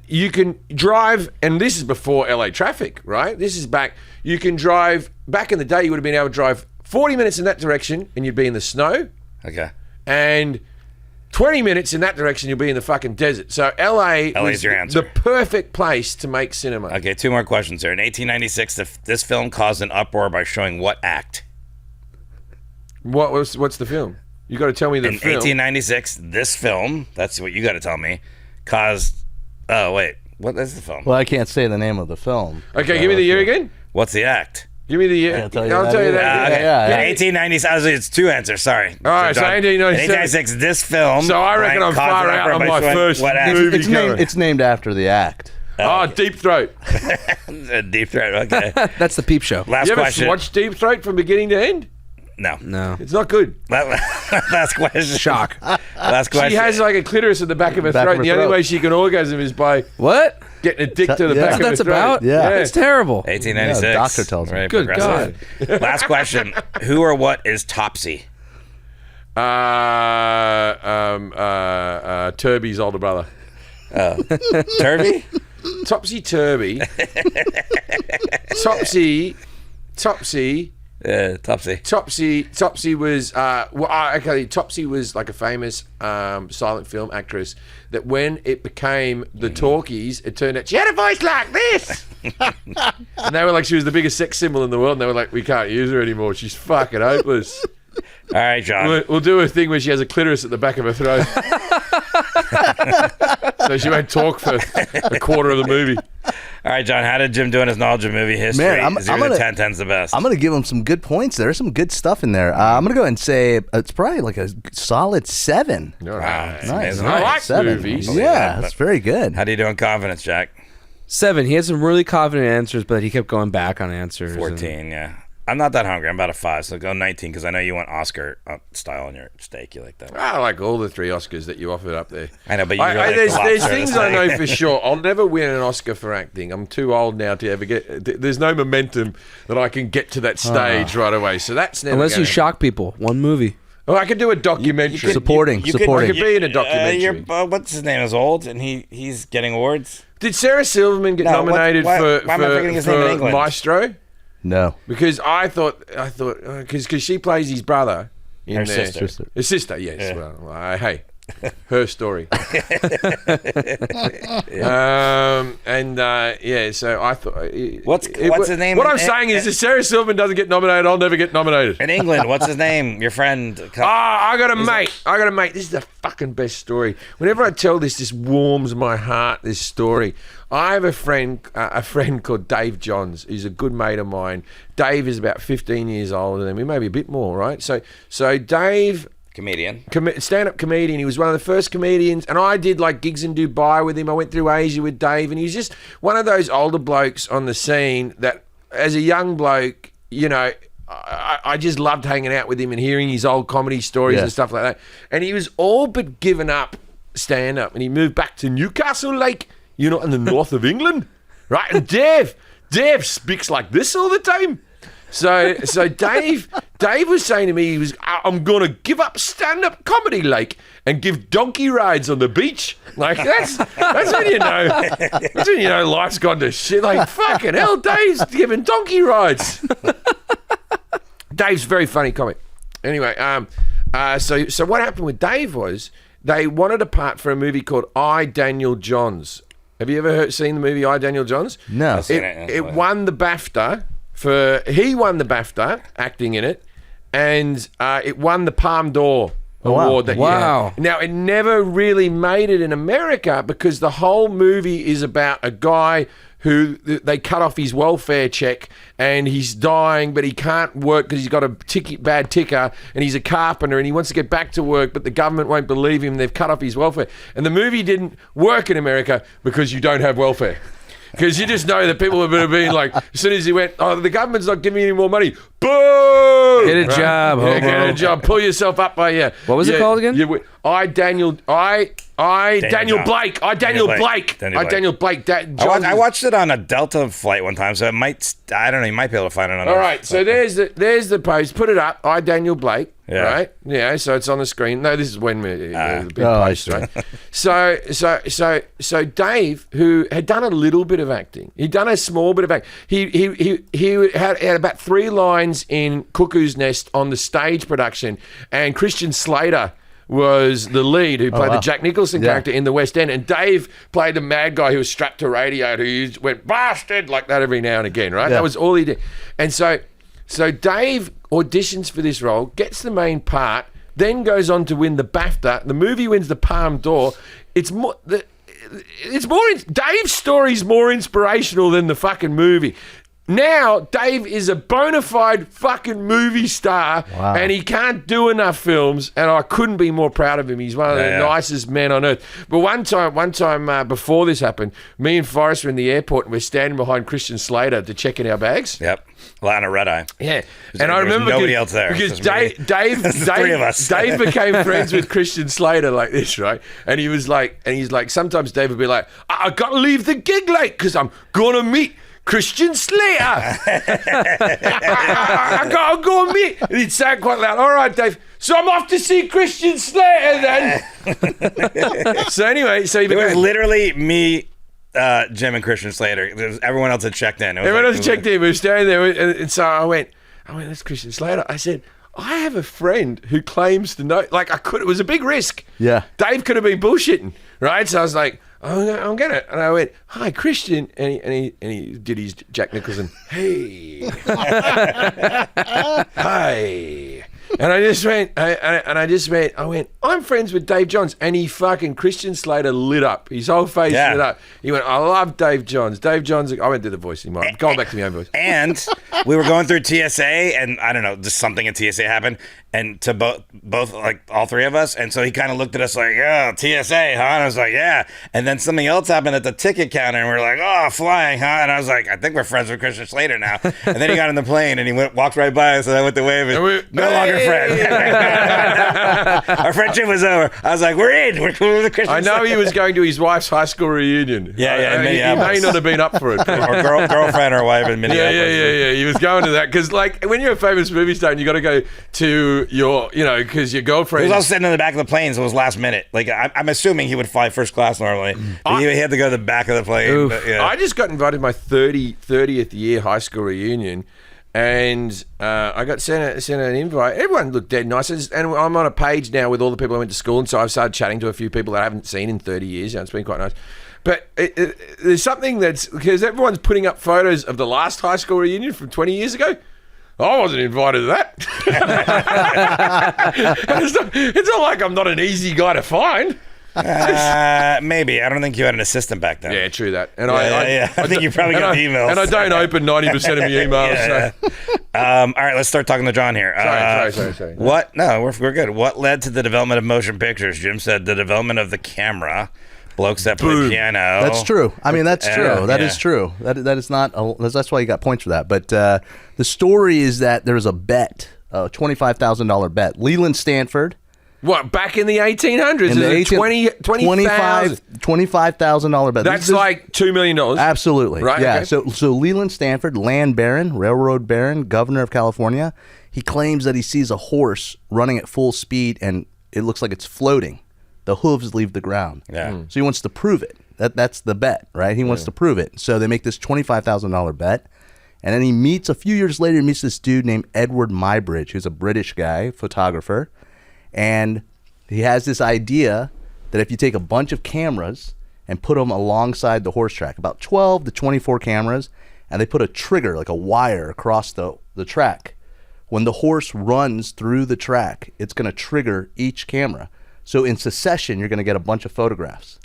you can drive, and this is before LA traffic, right? This is back. You can drive. Back in the day, you would have been able to drive 40 minutes in that direction, and you'd be in the snow. Okay. And 20 minutes in that direction, you'll be in the fucking desert. So LA's was your answer. The perfect place to make cinema. Okay, 2 more questions here. In 1896, this film caused an uproar by showing what act? What's the film? You got to tell me the In film. 1896, this film, that's what you got to tell me, caused... Oh, wait. What is the film? Well, I can't say the name of the film. Okay, give me the year again. What's the act? Give me the year. I'll tell you I'll that tell you either. that. Okay. Yeah. In 1896, it's 2 answers, sorry. All right, so Done. 1896. In 1896, this film... So I reckon I'm caused far an out uproar on by my showing first what act? movie. It's named after the act. Oh, Deep Throat. Deep Throat, okay. That's the Peep Show. Last You ever question. watched Deep Throat from beginning to end? No. No. It's not good. Last question. Shock. Last question. She has like a clitoris at the back of her Back throat. of her And the only throat. way she can orgasm is by What? getting a dick to the Yeah. back of her That's throat. about? Yeah. That's terrible. 1896. Yeah, the doctor tells me. Very Good progressive. Last question. Who or what is Topsy? Turby's older brother. Turvy? Topsy Turby. Topsy. Topsy. Topsy was Topsy was like a famous silent film actress that when it became the talkies, it turned out she had a voice like this. And they were like, she was the biggest sex symbol in the world, and they were like, we can't use her anymore. She's fucking hopeless. All right, John. We'll do a thing where she has a clitoris at the back of her throat. So she won't talk for a quarter of the movie. All right, John, how did Jim do in his knowledge of movie history? Man, I'm 0 gonna- to 10, 10's the best. I'm going to give him some good points. There's some good stuff in there. I'm going to go ahead and say it's probably like a solid 7. All right. Nice. I like 7. movies. Yeah, that's very good. How do you do in confidence, Jack? 7. He had some really confident answers, but he kept going back on answers. 14, yeah. I'm not that hungry. I'm about a 5, so go 19 because I know you want Oscar style on your steak. You like that. I like all the 3 Oscars that you offered up there. I know, but you really like there's the lobster things and I know steak. for sure. I'll never win an Oscar for acting. I'm too old now to ever get. There's no momentum that I can get to that stage right away. So that's never. Unless you gonna- shock people. One movie. Oh, I could do a documentary. Supporting. You could be in a documentary. What's his name is old, and he's getting awards. Did Sarah Silverman get No, nominated why for am I forgetting his name in England? Maestro? No. Because I thought because she plays his brother in Her there. sister. His sister, yes. Yeah. Well, hey, her story. So I thought. What's his name What in- I'm saying is, if Sarah Silverman doesn't get nominated, I'll never get nominated. In England, what's his name? Your friend. I got a mate. This is the fucking best story. Whenever I tell this warms my heart, this story. I have a friend called Dave Johns. He's a good mate of mine. Dave is about 15 years older than me, maybe a bit more, right? So Dave... Comedian. Stand-up comedian. He was one of the first comedians, and I did like gigs in Dubai with him. I went through Asia with Dave, and he was just one of those older blokes on the scene that, as a young bloke, I just loved hanging out with him and hearing his old comedy stories and stuff like that. And he was all but given up stand-up, and he moved back to Newcastle Lake, in the north of England, right? And Dave speaks like this all the time. So Dave was saying to me, I'm going to give up stand-up comedy, like, and give donkey rides on the beach. Like, that's when you know. That's when you know life's gone to shit. Like, fucking hell, Dave's giving donkey rides. Dave's a very funny comic. Anyway, so what happened with Dave was they wanted a part for a movie called I, Daniel Johns. Have you ever seen the movie I, Daniel Johns? No. It won the BAFTA he won the BAFTA acting in it, and it won the Palme d'Or award that year. Wow. Now, it never really made it in America because the whole movie is about a guy who they cut off his welfare check and he's dying, but he can't work because he's got a bad ticker, and he's a carpenter and he wants to get back to work, but the government won't believe him. They've cut off his welfare. And the movie didn't work in America because you don't have welfare. Because you just know that people have been like, as soon as he went, the government's not giving you any more money. Boo! Get a job, Yeah, hobo. get a job. Pull yourself up by your... What was it called again? Daniel Blake. Daniel Blake. Daniel Blake. I watched it on a Delta flight one time, so it might. I don't know. You might be able to find it on. All right, so there's the post. Put it up. Daniel Blake. Yeah. Right. Yeah. So it's on the screen. No, this is when the big I post, see. right? So Dave, who had done a little bit of acting, he'd done a small bit of acting. He had about 3 lines in Cuckoo's Nest on the stage production, and Christian Slater was the lead, who played the Jack Nicholson character in the West End, and Dave played the mad guy who was strapped to a radio, who went bastard like that every now and again, right? Yeah. That was all he did. And so Dave auditions for this role, gets the main part, then goes on to win the BAFTA. The movie wins the Palme d'Or. Dave's story's more inspirational than the fucking movie. Now, Dave is a bona fide fucking movie star, and he can't do enough films, and I couldn't be more proud of him. He's one of the nicest men on earth. But one time before this happened, me and Forrest were in the airport, and we're standing behind Christian Slater to check in our bags. Yep. Line of red eye. Yeah, And I remember nobody else there. because It's just Dave, the 3 of us. Dave became friends with Christian Slater like this, right? And he's like, sometimes Dave would be like, I got to leave the gig late because I'm gonna meet Christian Slater. I gotta go and meet. And he'd say it quite loud. All right, Dave. So I'm off to see Christian Slater then. So anyway, It was literally me, Jim, and Christian Slater. Everyone else had checked in. Everyone else checked in. We were standing there, and so I went, that's Christian Slater. I said, I have a friend who claims to know. Like, it was a big risk. Yeah. Dave could have been bullshitting, right? So I was like, I'm gonna. And I went, hi, Christian, and he did his Jack Nicholson. Hey, hi. And I just went, I went, I'm friends with Dave Johns. And he fucking, Christian Slater lit up. His whole face lit up. He went, I love Dave Johns. Dave Johns, I went to the voice anymore. I'm going back to my own voice. And we were going through TSA, and I don't know, just something in TSA happened, and to both like all three of us, and so he kind of looked at us like, "Yeah, TSA, huh?" And I was like, "Yeah." And then something else happened at the ticket counter, and we are like, "Oh, flying, huh?" And I was like, "I think we're friends with Christian Slater now." And then he got on the plane, and he walked right by us, and I went to wave, and no longer friends. Our friendship was over. I was like, "We're in. We're cool with the Christian." I know he was going to his wife's high school reunion. Yeah, he may not have been up for it. or girlfriend or wife in Minneapolis. Yeah. He was going to that because, like, when you're a famous movie star, and you got to go to your, because your girlfriend. He was also sitting in the back of the plane, so it was last minute. Like, I'm assuming he would fly first class normally. But he had to go to the back of the plane. But, yeah. I just got invited to my 30th year high school reunion, and I got sent an invite. Everyone looked dead nice, and I'm on a page now with all the people I went to school, and so I've started chatting to a few people that I haven't seen in 30 years. It's been quite nice. But there's something that's, because everyone's putting up photos of the last high school reunion from 20 years ago. I wasn't invited to that. It's not like I'm not an easy guy to find. Maybe. I don't think you had an assistant back then. Yeah, true that. And I think you probably got the emails. And I don't open 90% of my emails. Yeah. All right, let's start talking to John here. Sorry. What? No, we're good. What led to the development of motion pictures? Jim said the development of the camera. Blokes that play piano. That's true. I mean, that's true. That is true. That is not. That's why you got points for that. But the story is that there was a bet, a $25,000 bet. Leland Stanford. What, back in the 1800s? In the $25,000 bet. That's like $2 million. Absolutely. Right? Yeah. Okay. So Leland Stanford, land baron, railroad baron, governor of California, he claims that he sees a horse running at full speed and it looks like it's floating. The hooves leave the ground. Yeah. So he wants to prove it. That's the bet, right? He wants to prove it. So they make this $25,000 bet. And then a few years later, he meets this dude named Edward Muybridge, who's a British guy, photographer. And he has this idea that if you take a bunch of cameras and put them alongside the horse track, about 12 to 24 cameras, and they put a trigger, like a wire, across the track. When the horse runs through the track, it's going to trigger each camera. So in succession, you're going to get a bunch of photographs.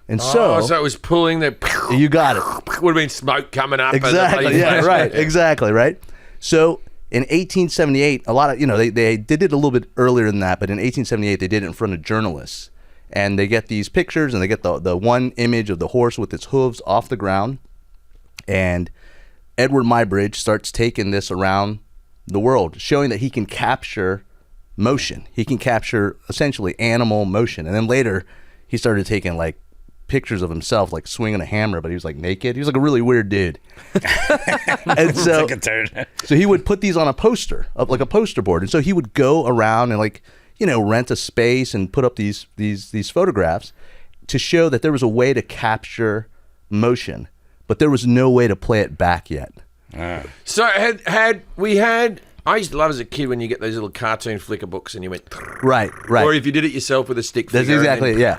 And so it was pulling the... You got it. Would have been smoke coming up. Exactly. Yeah, right. Exactly, right? So in 1878, a lot of, they did it a little bit earlier than that, but in 1878, they did it in front of journalists. And they get these pictures, and they get the one image of the horse with its hooves off the ground. And Edward Muybridge starts taking this around the world, showing that he can capture motion. He can capture essentially animal motion. And then later he started taking like pictures of himself like swinging a hammer, but he was like naked. He was like a really weird dude. And so he would put these on a poster, like a poster board. And so he would go around and rent a space and put up these photographs to show that there was a way to capture motion, but there was no way to play it back yet. So I used to love as a kid when you get those little cartoon flicker books and you went... Right. Or if you did it yourself with a stick figure. That's exactly it, yeah.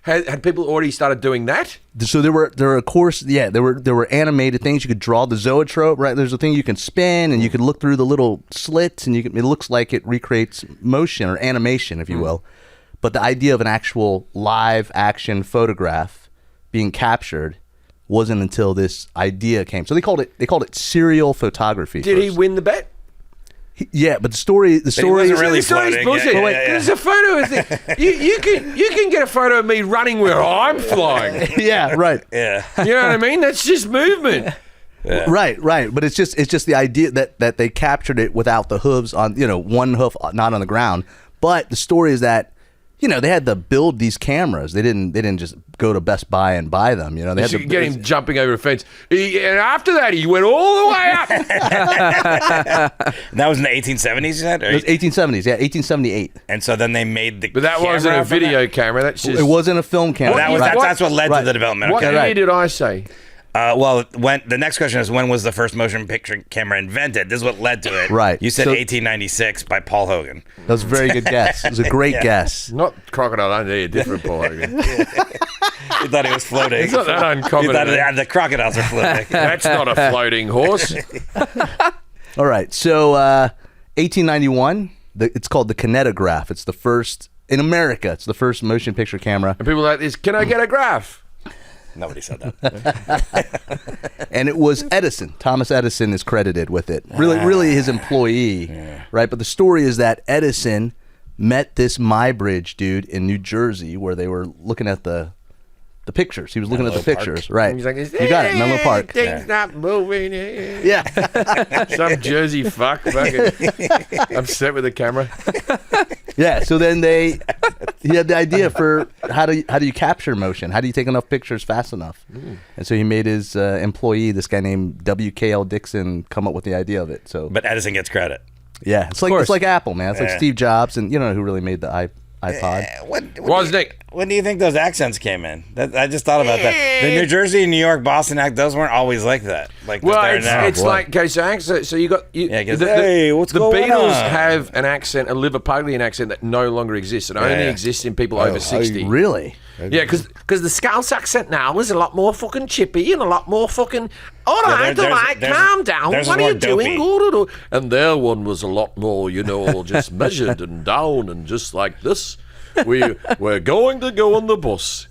Had people already started doing that? So there were of course, there were animated things. You could draw the zoetrope, right? There's a thing you can spin and you could look through the little slits and it looks like it recreates motion or animation, if you will. But the idea of an actual live action photograph being captured wasn't until this idea came. So they called it serial photography. Did he win the bet? Yeah, but the story wasn't really floating. Bullshit. There's a photo of you can get a photo of me running where I'm flying. Yeah, right. Yeah. You know what I mean? That's just movement. Yeah. Right. But it's just the idea that they captured it without the hooves on, one hoof not on the ground. But the story is that they had to build these cameras. They didn't just go to Best Buy and buy them. They had to get him jumping over a fence. And after that, he went all the way up. That was in the 1870s, you said? It was 1870s, yeah, 1878. And so then they made the But that wasn't a video camera. That's just... It wasn't a film camera. That's what led to the development. What year did I say? Well, the next question is, when was the first motion picture camera invented? This is what led to it. Right. You said 1896 by Paul Hogan. That was a very good guess. It was a great guess. Not Crocodile Dundee, a different Paul Hogan. You thought he was floating. It's not that uncommon. You thought the crocodiles are floating. That's not a floating horse. All right. So 1891, it's called the kinetograph. It's the first in America. It's the first motion picture camera. And people are like this, can I get a graph? Nobody said that. And it was Edison. Thomas Edison is credited with it. Really his employee, right? But the story is that Edison met this Muybridge dude in New Jersey where they were looking at the pictures. He was looking at the pictures, right? He's like, you got it, Menlo Park. Things not moving. Yeah. Some Jersey fuck fucking upset with the camera. Yeah, so then he had the idea for how do you capture motion? How do you take enough pictures fast enough? And so he made his employee, this guy named W.K.L. Dixon, come up with the idea of it. So, But Edison gets credit. yeah, it's like Apple, man. It's like Steve Jobs, and you don't know who really made the iPod. When do you think those accents came in? I just thought about that. The New Jersey, New York, Boston those weren't always like that. Like Well, they're now. it's like, okay, so accent. So you got hey, what's the going Beatles on? have an accent, a Liverpudlian accent that no longer exists. It only exists in people over 60. Really? Yeah, because the Scouse accent now is a lot more fucking chippy and a lot more fucking. All right, calm down. there's What are more you doing? dopey. And their one was a lot more, just measured and down and just like this. We're going to go on the bus.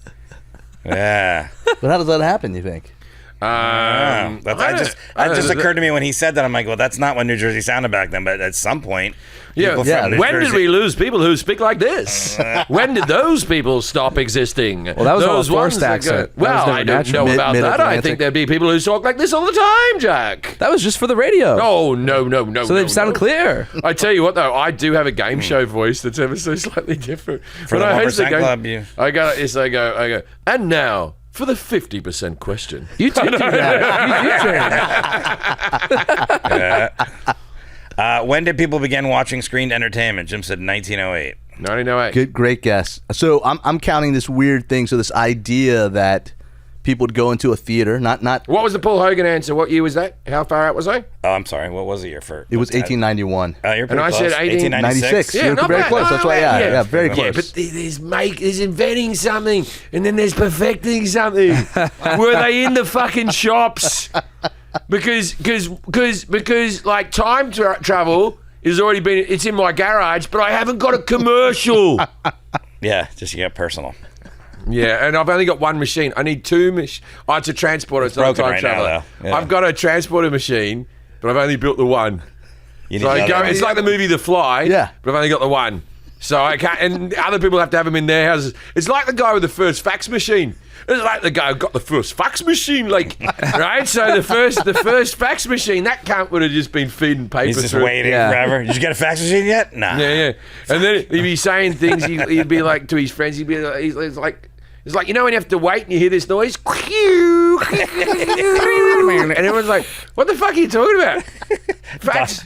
Yeah. But how does that happen, you think? That just occurred to me when he said that. I'm like, well, that's not what New Jersey sounded back then. But at some point, people from New When did Jersey- we lose people who speak like this? When did those people stop existing? Well, that was all a Those ones forced that go- accent. That was Well, never I don't natural. know about that. I Mid-Atlantic. think there'd be people who talk like this all the time, Jack. That was just for the radio. Oh, no. So they sound clear. I tell you what, though, I do have a game show voice that's ever so slightly different. For the When I host a 1% game, club, you- I go, and now for the 50% question. You do that. when did people begin watching screened entertainment? Jim said 1908. 1908. Great guess. So I'm counting this weird thing. So this idea that people would go into a theater, not. What was the Paul Hogan answer? What year was that? How far out was I? Oh, I'm sorry. What was the year for? It was 1891. You're pretty And I close. said 1896. 96. You're not very bad. close. That's why. Yeah, very Yeah, close. but there's inventing something, and then there's perfecting something. Were they in the fucking shops? Because like time travel is already been. It's in my garage, but I haven't got a commercial. Yeah, just to get personal. Yeah, and I've only got one machine. I need two machines. Oh, it's a transporter. It's not a broken time right now, traveler. though. Yeah. I've got a transporter machine, but I've only built the one. You need So the other one. it's like the movie The Fly, Yeah. but I've only got the one. So I can't, and other people have to have them in their houses. It's like the guy with the first fax machine. It's like the guy who got the first fax machine, right? So the first fax machine, that cunt would have just been feeding paper. He's just through. waiting Yeah. forever. Did you get a fax machine yet? Nah. Yeah. And then he'd be saying things. He'd be like to his friends. He'd be like, it's like, when you have to wait and you hear this noise. And everyone's like, what the fuck are you talking about? Fax.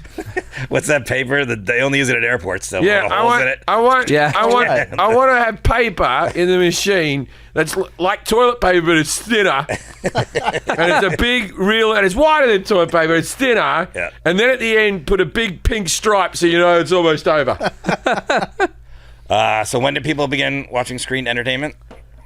What's that paper? They only use it at airports. So Yeah, I want to have paper in the machine that's like toilet paper, but it's thinner, and it's a big reel, and it's wider than toilet paper. It's thinner, Yeah. and then at the end, put a big pink stripe so you know it's almost over. So when did people begin watching screened entertainment?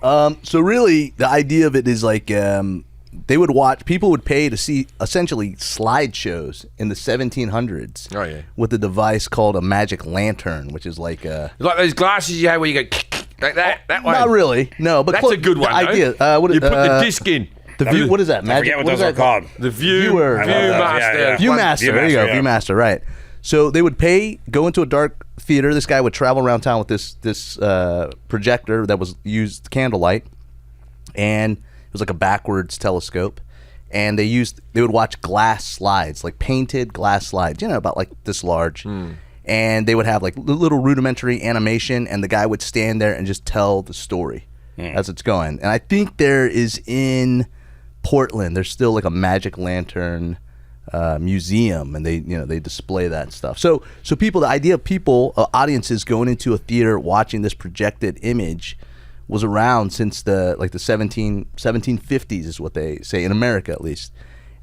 So really, the idea of it is like people would pay to see essentially slideshows in the 1700s. Oh, yeah. With a device called a magic lantern, which is like It's like those glasses you have where you go like that. That way. not really, no, but That's close- a good one. The though. idea, you put the disc in. the view. What is that? I Magic. forget what what those is are that? called. The Viewer. Viewmaster. Viewmaster. There you go. yeah. Viewmaster. Right. So they would go into a dark theater. This guy would travel around town with this projector that was used candlelight, and it was like a backwards telescope. And they would watch glass slides, like painted glass slides, about like this large. And they would have like little rudimentary animation, and the guy would stand there and just tell the story as it's going. And I think there is in Portland, there's still like a magic lantern museum, and they display that stuff. So the idea of audiences going into a theater watching this projected image was around since the 1750s is what they say, in America at least.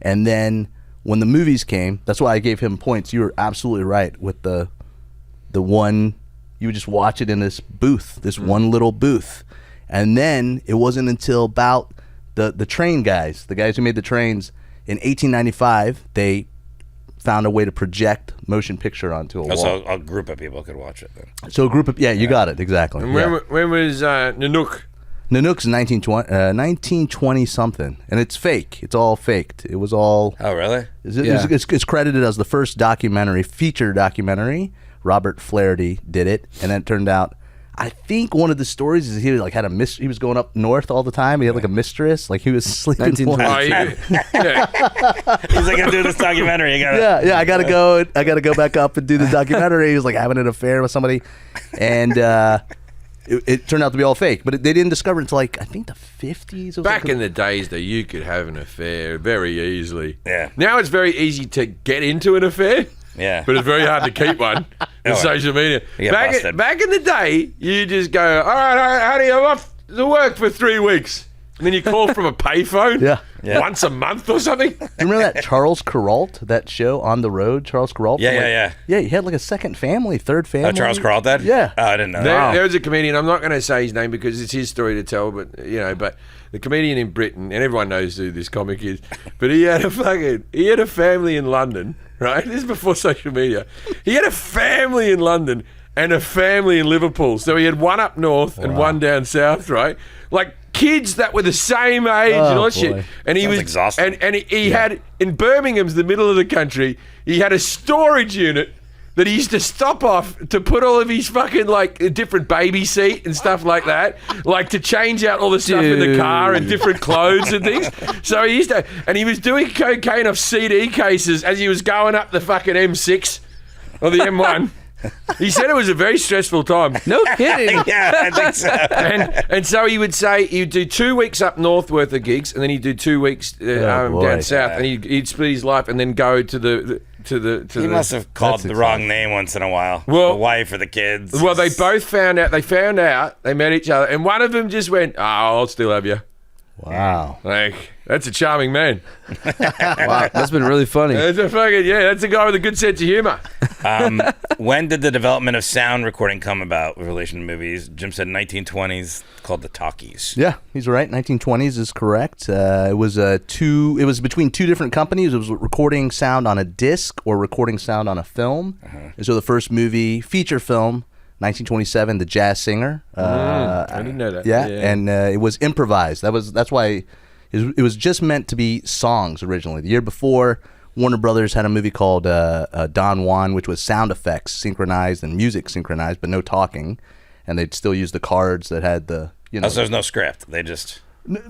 And then when the movies came, that's why I gave him points. You were absolutely right with the one, you would just watch it in this booth, this one little booth. And then it wasn't until about the train guys, the guys who made the trains in 1895, they found a way to project motion picture onto a wall. So a group of people could watch it then. So a group of you got it exactly. And Yeah. when was Nanook? Nanook's 1920 something, and it's fake. It's all faked. It was all. Oh, really? It's credited as the first feature documentary. Robert Flaherty did it, and then it turned out. I think one of the stories is he was like he was going up north all the time. He had like a mistress, like he was sleeping. 1920. Yeah. He's like, I'm doing this documentary. You gotta. Yeah. I gotta go back up and do the documentary. He was like having an affair with somebody, and it turned out to be all fake. But they didn't discover it until like I think the 50s. Back in the days, though, you could have an affair very easily. Yeah. Now it's very easy to get into an affair. Yeah. But it's very hard to keep one in social media. You get busted. Back in the day, you just go, all right, honey, I'm off to work for 3 weeks. And then you call from a payphone Yeah. once a month or something. Do you remember that Charles Kuralt, that show On the Road? Charles Kuralt? Yeah. Yeah, he had like a second family, third family. Oh, Charles Kuralt did? Yeah. Oh, I didn't know that. There was a comedian, I'm not going to say his name because it's his story to tell, but the comedian in Britain, and everyone knows who this comic is, but he had a family in London, right? This is before social media. He had a family in London and a family in Liverpool. So he had one up north and one down south, right? Like kids that were the same age and all that shit. And he Sounds was exhausting. And he had in Birmingham's the middle of the country, he had a storage unit that he used to stop off to put all of his fucking like a different baby seat and stuff like that, like to change out all the stuff in the car and different clothes and things. So he used to, and he was doing cocaine off CD cases as he was going up the fucking M6 or the M1. He said it was a very stressful time. No kidding. Yeah, I think so. And so he would say he'd do 2 weeks up north worth of gigs, and then he'd do 2 weeks down south, and he'd split his life, and then go to the. He must have called the wrong name once in a while. Well, the wife or the kids. Well, they both found out. They met each other, and one of them just went, "Oh, I'll still have you." Wow. Like that's a charming man. Wow, that's been really funny. That's a guy with a good sense of humor. When did the development of sound recording come about with relation to movies? Jim said 1920s, called the talkies. Yeah, he's right. 1920s is correct. It was between two different companies. It was recording sound on a disc or recording sound on a film. And so the first movie, feature film, 1927, The Jazz Singer. I didn't know that. Yeah, and it was improvised. That's why it was just meant to be songs originally. The year before, Warner Brothers had a movie called Don Juan, which was sound effects synchronized and music synchronized, but no talking. And they'd still use the cards that had the, Oh, so there's no script. They just...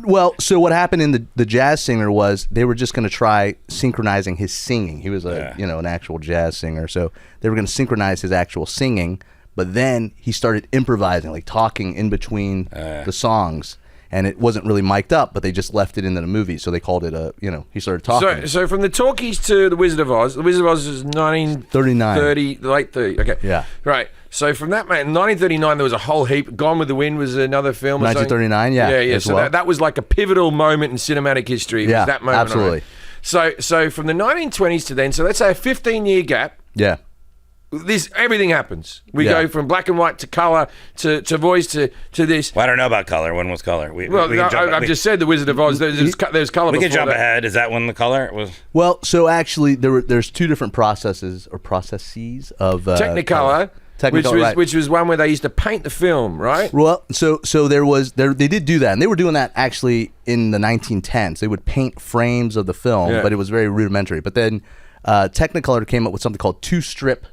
Well, so what happened in the Jazz Singer was they were just going to try synchronizing his singing. He was an actual jazz singer. So they were going to synchronize his actual singing, but then he started improvising, like talking in between the songs. And it wasn't really mic'd up, but they just left it into the movie. So they called it he started talking. So from the talkies to The Wizard of Oz, The Wizard of Oz is 1930, late 30. Okay. Yeah. Right. So from that, man, 1939, there was a whole heap. Gone with the Wind was another film. 1939, yeah. Yeah. So that was like a pivotal moment in cinematic history. It was that moment. Absolutely. So from the 1920s to then, so let's say a 15-year gap. Yeah. Everything happens. We go from black and white to color to voice to this. Well, I don't know about color. When was color? I've just said The Wizard of Oz. There's color. We can jump that. ahead. Is that when the color was? Well, so actually, there's two different processes of Technicolor. Technicolor, which was one where they used to paint the film, right? Well, so they did do that, and they were doing that actually in the 1910s. They would paint frames of the film, but it was very rudimentary. But then Technicolor came up with something called two-strip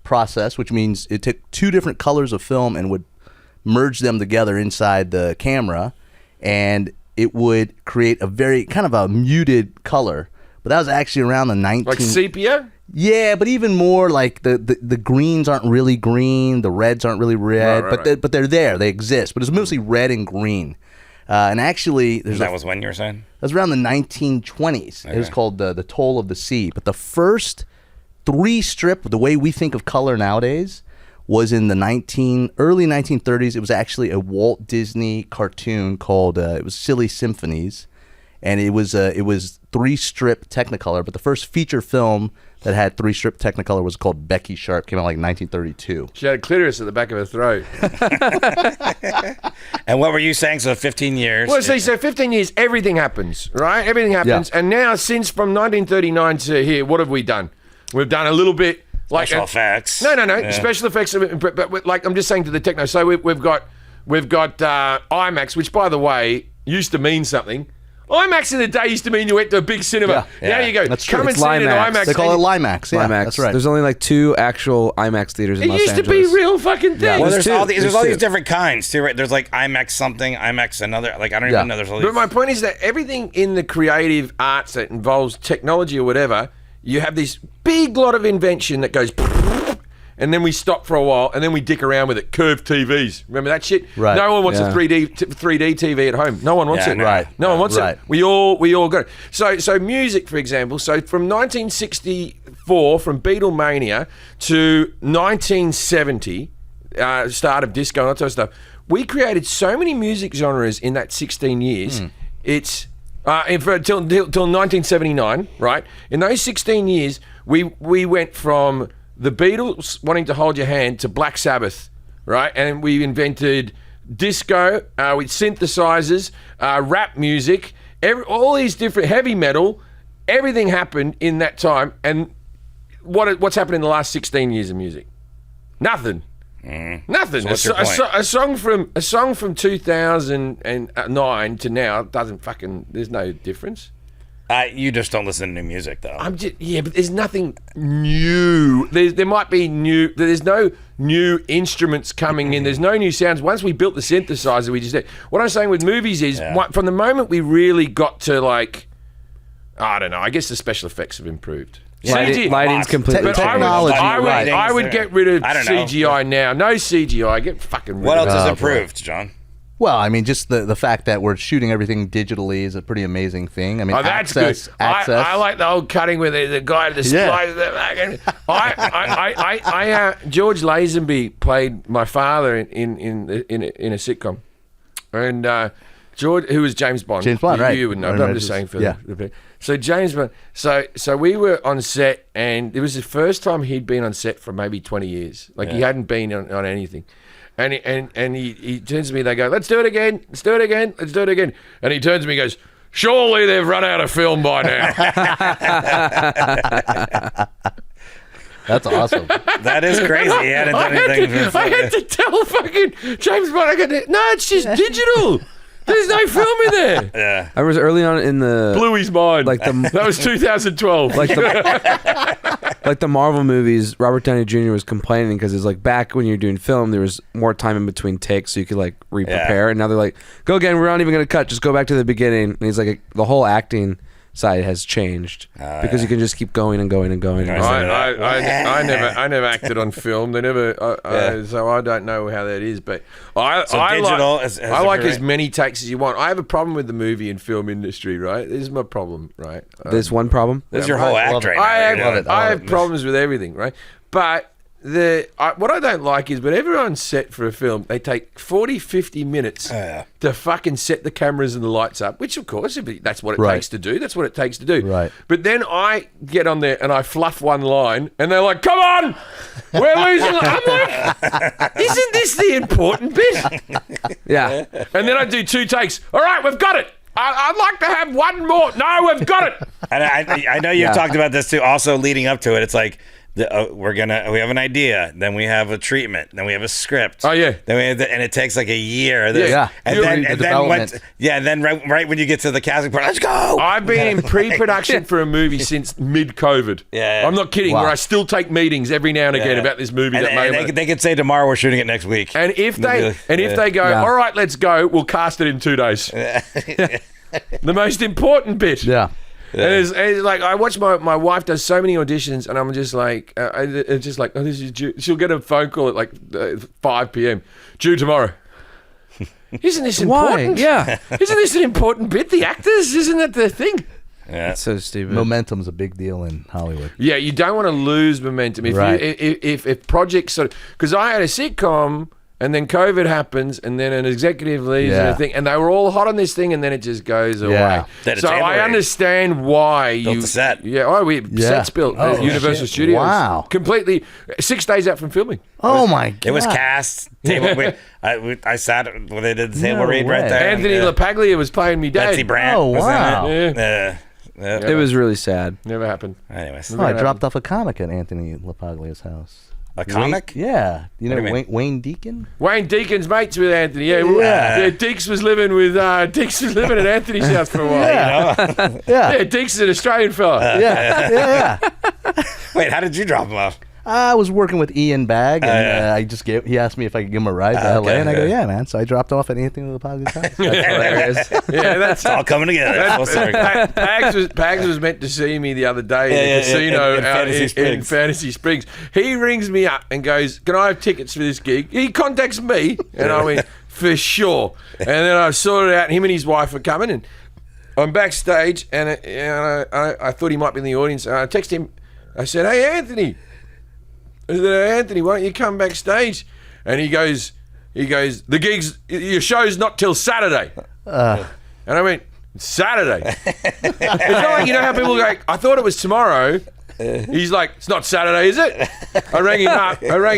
process, which means it took two different colors of film and would merge them together inside the camera, and it would create a very kind of a muted color. But that was actually around the Like sepia? Yeah, but even more like the greens aren't really green, the reds aren't really red, but they're there, they exist. But it's mostly red and green. And actually, that was when you were saying? That was around the 1920s. Okay. It was called the Toll of the Sea. But the first three-strip, the way we think of color nowadays, was in the early 1930s. It was actually a Walt Disney cartoon called it was Silly Symphonies, and it was three-strip Technicolor. But the first feature film that had three-strip Technicolor was called Becky Sharp. Came out like 1932. She had a clitoris at the back of her throat. And what were you saying? So 15 years. Well, so 15 years, everything happens, right? Everything happens. Yeah. And now, from 1939 to here, what have we done? We've done a little bit like Special effects. No. Yeah. Special effects, but like I'm just saying to the techno. So we've got IMAX, which by the way used to mean something. IMAX in the day used to mean you went to a big cinema. Yeah. Now you go, That's true. come and It's see it in Limax. IMAX. They call it Limax. Yeah, IMAX. that's right. There's only like 2 actual IMAX theaters in It Los used to Angeles. be real fucking thing. Yeah. Well, There's there's all two. these, There's all two. these different kinds too, right? There's like IMAX something, IMAX another. Like I don't Yeah. even know. There's all these. But my point is that everything in the creative arts that involves technology or whatever, you have this big lot of invention that goes, and then we stop for a while, and then we dick around with it. Curved TVs, remember that shit? Right. No one wants Yeah. a 3D TV at home. No one wants Yeah, it. no. Right. No one wants Right. it. We all got it. So music, for example. So from 1964, from Beatlemania to 1970, start of disco and all that sort of stuff. We created so many music genres in that 16 years. It's till 1979, right? In those 16 years, we went from the Beatles wanting to hold your hand to Black Sabbath, right? And we invented disco with synthesizers, rap music, all these different heavy metal. Everything happened in that time. And what's happened in the last 16 years of music? Nothing. Nothing. So what's your point? A song from 2009 to now doesn't fucking. There's no difference. You just don't listen to new music though. But there's nothing new. There might be new. There's no new instruments coming in. There's no new sounds. Once we built the synthesizer, we just did. What I'm saying with movies is, from the moment we really got to like, I don't know. I guess the special effects have improved. Lighting's Lots. completely But Technology, I would get rid of I don't know. CGI now. No CGI. Get fucking rid What of else it. is improved, John? Well, I mean, just the fact that we're shooting everything digitally is a pretty amazing thing. I mean, Oh, that's access. good. I like the old cutting with the guy that Yeah. displays George Lazenby played my father in a sitcom, and George, who was James Bond. James Bond, right. You would know. I But I'm remember just saying for yeah. So James Bond. So we were on set, and it was the first time he'd been on set for maybe 20 years. Like he hadn't been on anything. And he turns to me, they go, let's do it again, let's do it again, let's do it again. And he turns to me and goes, surely they've run out of film by now. That's awesome. That is crazy. He hadn't done anything. I had to tell fucking James Bond, no, it's just digital. There's no film in there. Yeah. I was early on in the Blew his mind. Like the- that was 2012. like the Marvel movies. Robert Downey Jr. was complaining because it's like back when you're doing film, there was more time in between takes, so you could like re-prepare. Yeah. And now they're like, go again. We're not even gonna cut. Just go back to the beginning. And he's like, the whole acting side has changed because you can just keep going and going and going. And going. I never acted on film. They never, so I don't know how that is. But I digital like, has I like every- as many takes as you want. I have a problem with the movie and film industry. Right, this is my problem. Right, There's one problem. This is your whole act right now. I You're have, doing. I have problems with everything. Right, but what I don't like is whenever on set for a film, they take 40, 50 minutes to fucking set the cameras and the lights up, which of course, that's what it Right. takes to do. That's what it takes to do. Right. But then I get on there and I fluff one line and they're like, come on, we're losing. I'm like, isn't this the important bit? Yeah. And then I do 2 takes. All right, we've got it. I'd like to have one more. No, we've got it. And I know you've talked about this too. Also, leading up to it, it's like we have an idea, then we have a treatment, then we have a script. Oh, yeah. Then and it takes like a year. Yeah. And You're then in the and then development. right when you get to the casting part, let's go. I've been in pre-production for a movie since mid-COVID. Yeah. I'm not kidding. Wow. Where I still take meetings every now and again Yeah. about this movie And, that and may. they could say tomorrow we're shooting it next week. And if they go, Yeah. all right, let's go. We'll cast it in 2 days. The most important bit. Yeah. And it's like I watch my wife does so many auditions, and I'm just like, it's just like, oh, this is due. She'll get a phone call at like 5 p.m. Due tomorrow. Isn't this Why? important? Yeah. Isn't this an important bit? The actors, isn't that the thing? Yeah. So stupid. Momentum's a big deal in Hollywood. Yeah, you don't want to lose momentum. If Right. if projects sort of, because I had a sitcom and then COVID happens and then an executive leaves and Yeah. a thing, and they were all hot on this thing and then it just goes away. Yeah. That it's So I January. understand why Built you the set. Yeah, sets built Oh, at Universal shit. Studios. Wow. Completely 6 days out from filming. Oh my god. It was cast. Table, I sat when they did the table No read right way. there. Anthony Yeah. LaPaglia was playing me dad. Betsy Brandt. Oh, was in wow. it. Yeah. It was really sad. Never happened. Anyways, Oh, I dropped off a comic at Anthony LaPaglia's house. a comic. Yeah, you know What do you mean? Wayne Deacon. Wayne Deacon's mates with Anthony. Yeah, Yeah. Deeks was living at Anthony's house for a while. Yeah, Yeah, Deeks is an Australian fella. yeah. Wait, how did you drop him off? I was working with Ian Bagg, and he asked me if I could give him a ride to LA, and I go, yeah, man. So I dropped off at Anthony LaPaglia's house. That's hilarious. Yeah, that's It's all coming together. Full circle. Pags was meant to see me the other day in the casino in out Fantasy in Springs. Fantasy Springs. He rings me up and goes, "Can I have tickets for this gig?" He contacts me, and I went, "For sure." And then I sorted out. Him and his wife are coming, and I'm backstage, and I thought he might be in the audience. And I text him. I said, "Hey, Anthony." I said, "Anthony, why don't you come backstage?" And he goes, your show's not till Saturday. And I went, Saturday? It's not like, you know how people go, I thought it was tomorrow. He's like, it's not Saturday, is it? I rang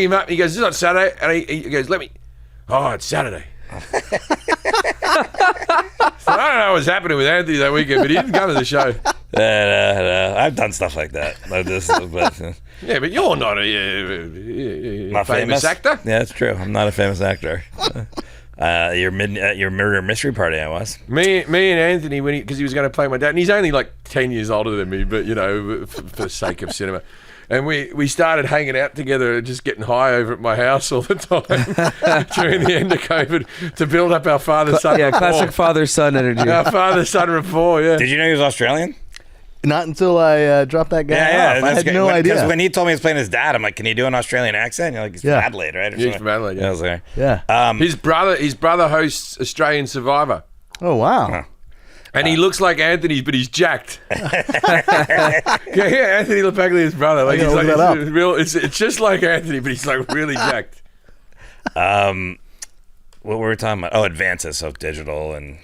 him up. He goes, it's not Saturday. And he goes, it's Saturday. So I don't know what's happening with Anthony that weekend, but he didn't come to the show. No. I've done stuff like that. Yeah, but you're not a Not famous actor. Yeah, that's true. I'm not a famous actor. Your murder mystery party, I was. Me and Anthony, because he was going to play my dad, and he's only like 10 years older than me, but for the sake of cinema. And we started hanging out together and just getting high over at my house all the time during the end of COVID to build up our father-son rapport. Classic father-son energy. Our father-son rapport, yeah. Did you know he was Australian? Not until I dropped that guy off. I had no idea. Because when he told me he was playing his dad, I'm like, can he do an Australian accent? You're like, he's from Adelaide, right? He's from Adelaide, yeah. I was there. Yeah. His brother hosts Australian Survivor. Oh, wow. And he looks like Anthony, but he's jacked. Yeah, Anthony LaPaglia's brother. Like, gotta he's look like, that up. it's just like Anthony, but he's like really jacked. What were we talking about? Oh, advances, so digital and...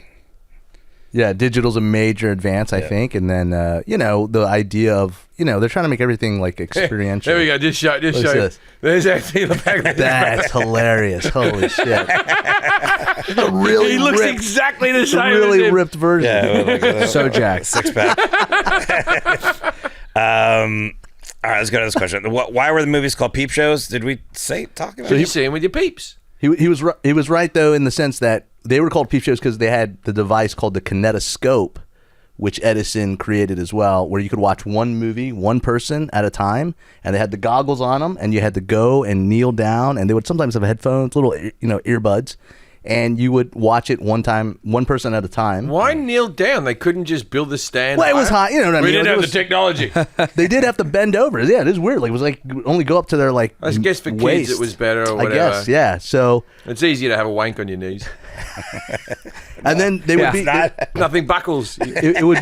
Yeah, digital's a major advance, I think. And then, the idea of, they're trying to make everything like experiential. There we go. Just show you. this? There's Anthony LaPaglia. That's hilarious. Holy shit. He looks exactly the same really as him. ripped version. Yeah, So jacked. six pack. All right, let's go to this question. Why were the movies called peep shows? Did we talk about So it? you see him with your peeps. He was right, though, in the sense that they were called peep shows because they had the device called the kinetoscope, which Edison created as well, where you could watch one movie, one person at a time, and they had the goggles on them, and you had to go and kneel down, and they would sometimes have headphones, little earbuds, and you would watch it one person at a time. Why kneel down? They couldn't just build a stand. Well, it was high. You know what I mean? We didn't It have was- the technology. They did have to bend over. Yeah, it is weird. Like, it was like only go up to their like. I guess for kids waist. it was better or whatever. I guess, yeah. So, It's easier to have a wank on your knees. and then they would be. Nothing buckles. It would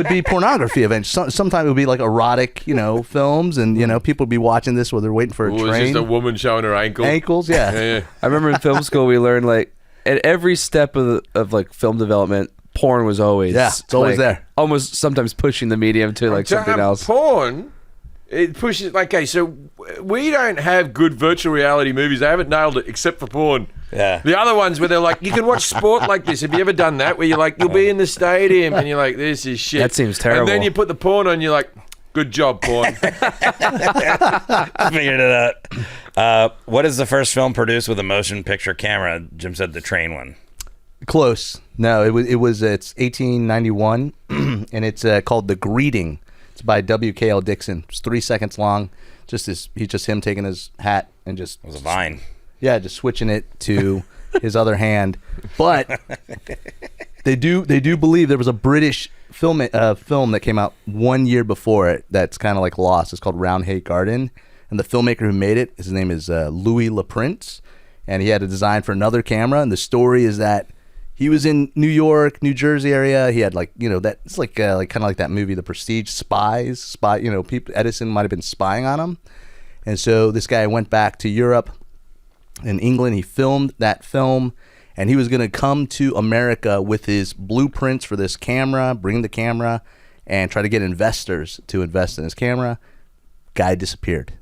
be pornography eventually. Sometimes it would be like erotic, films, and people would be watching this while they're waiting for a It was train. just a woman showing her ankle. Ankles, yeah. Yeah. I remember in film school we learned like at every step of like film development, porn was always it's always like, there. almost sometimes pushing the medium to like something else. Porn, it pushes. Okay, so we don't have good virtual reality movies. They haven't nailed it except for porn. Yeah. The other ones where they're like, you can watch sport like this. Have you ever done that? Where you're like, you'll be in the stadium and you're like, this is shit. That seems terrible. And then you put the porn on, you're like, good job, porn. Figured it out. What is the first film produced with a motion picture camera? Jim said the train one. Close. No, it's 1891, and it's called The Greeting. It's by W.K.L. Dixon. It's 3 seconds long. Just him taking his hat and just It was a vine. just switching it to his other hand. But they do believe there was a British film that came out 1 year before it that's kind of like lost. It's called Roundhay Garden, and the filmmaker who made it, his name is Louis LaPrince, and he had a design for another camera. And the story is that he was in New York, New Jersey area. He had that it's like kind of like that movie, The Prestige, spy. People, Edison might have been spying on him, and so this guy went back to Europe. In England, he filmed that film, and he was going to come to America with his blueprints for this camera, bring the camera, and try to get investors to invest in his camera. Guy disappeared.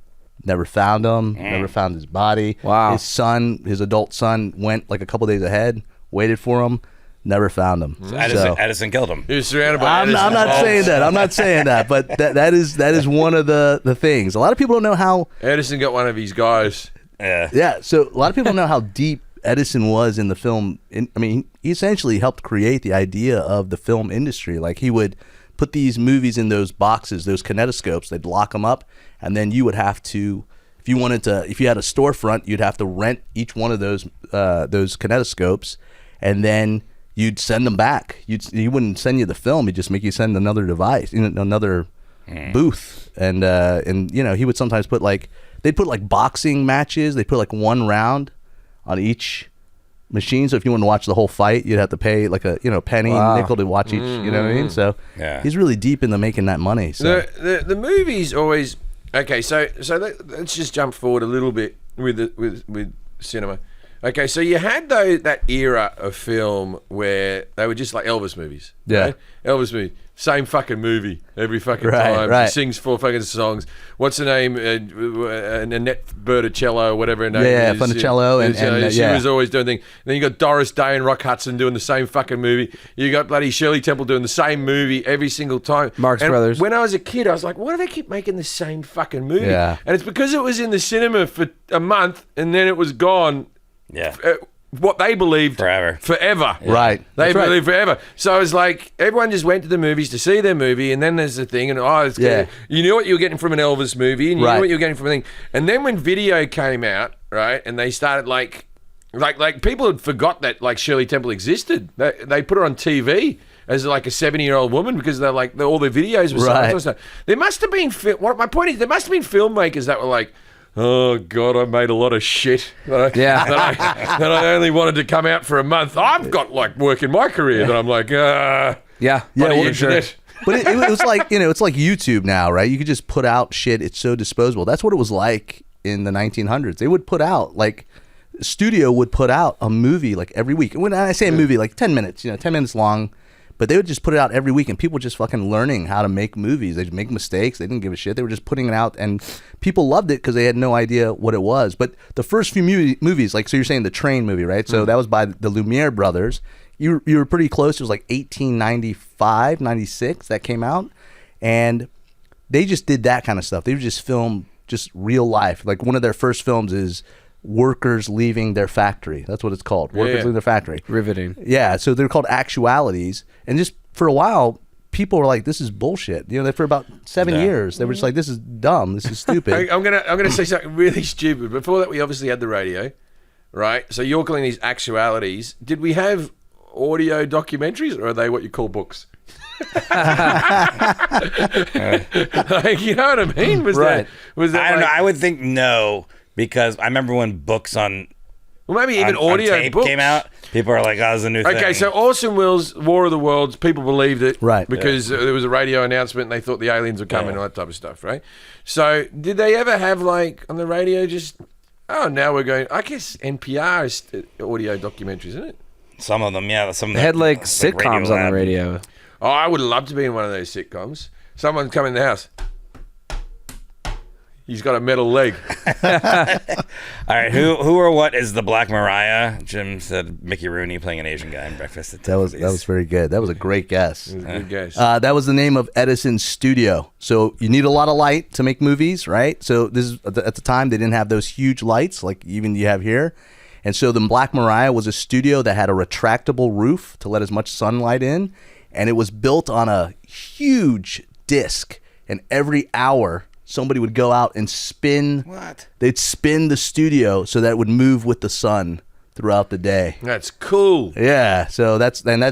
Never found him. Never found his body. Wow. His adult son, went like a couple days ahead, waited for him. Never found him. Edison killed him. He was surrounded by I'm not saying that. I'm not saying that. But that is one of the things. A lot of people don't know how. Edison got one of his guys. Yeah. Yeah. So a lot of people don't know how deep Edison was in the film. He essentially helped create the idea of the film industry. Like, he would put these movies in those boxes, those kinetoscopes. They'd lock them up, and then you would have to, if you had a storefront, you'd have to rent each one of those kinetoscopes, and then you'd send them back. He wouldn't send you the film. He'd just make you send another device, another booth. And he would sometimes put they'd put boxing matches. They'd put one round on each machine. So if you wanted to watch the whole fight, you'd have to pay a penny, nickel to watch each. You know what I mean? So he's really deep into making that money. So the movies always okay. So let's just jump forward a little bit with cinema. Okay, so you had that era of film where they were just like Elvis movies. Yeah. Right? Elvis movie. Same fucking movie every fucking Right, time. right. She sings 4 fucking songs. What's her name? Annette Berticello, whatever her name Yeah, is. Funicello and she was always doing things. Then you got Doris Day and Rock Hudson doing the same fucking movie. You got bloody Shirley Temple doing the same movie every single time. Marx And Brothers. When I was a kid, I was like, why do they keep making the same fucking movie? Yeah. And it's because it was in the cinema for a month and then it was gone. Yeah. What they believed Forever. Right. They That's right. believed forever. So it was like everyone just went to the movies to see their movie, and then there's the thing, and it's good. You knew what you were getting from an Elvis movie, and you knew what you were getting from a thing. And then when video came out, right, and they started like people had forgot that Shirley Temple existed. They put her on TV as a 70-year-old woman because they're all their videos were Right. so stuff. There must have been my point is there must have been filmmakers that were like, oh God, I made a lot of shit. That I only wanted to come out for a month. I've got work in my career that I'm like, Yeah. bloody well, internet. But it was it's like YouTube now, right? You could just put out shit. It's so disposable. That's what it was like in the 1900s. They would put out studio would put out a movie every week. And when I say a movie, 10 minutes, 10 minutes long. But they would just put it out every week, and people were just fucking learning how to make movies. They'd make mistakes. They didn't give a shit. They were just putting it out, and people loved it because they had no idea what it was. But the first few movies, so you're saying the Train movie, right? So that was by the Lumiere brothers. You were pretty close. It was 1895, 96 that came out, and they just did that kind of stuff. They would just film just real life. One of their first films is workers leaving their factory. That's what it's called. Workers leaving their factory. Riveting. Yeah, so they're called actualities. And just for a while, people were like, this is bullshit. For about 7 years, they were just like, this is dumb. This is stupid. I'm gonna say something really stupid. Before that, we obviously had the radio, right? So you're calling these actualities. Did we have audio documentaries, or are they what you call books? You know what I mean? Was that I don't know. I would think no, because I remember when books on maybe even on audio tape books came out, people are like, oh, it's a new thing. Okay, so Orson Welles' War of the Worlds, people believed it, Right? Because there was a radio announcement and they thought the aliens were coming and all that type of stuff, right? So did they ever have on the radio just? Oh, now we're going. I guess NPR is audio documentaries, isn't it? Some of them, yeah. Some They had sitcoms on the radio. Oh, I would love to be in one of those sitcoms. Someone's come in the house. He's got a metal leg. All right, who or what is the Black Mariah? Jim said Mickey Rooney playing an Asian guy in Breakfast at That was Tiffany's. very good. That was a great guess. It was a good guess. That was the name of Edison's studio. So you need a lot of light to make movies, right? So this is at the time they didn't have those huge lights like even you have here. And so the Black Mariah was a studio that had a retractable roof to let as much sunlight in, and it was built on a huge disc. And every hour somebody would go out and spin. What? They'd spin the studio so that it would move with the sun throughout the day. That's cool. Yeah, so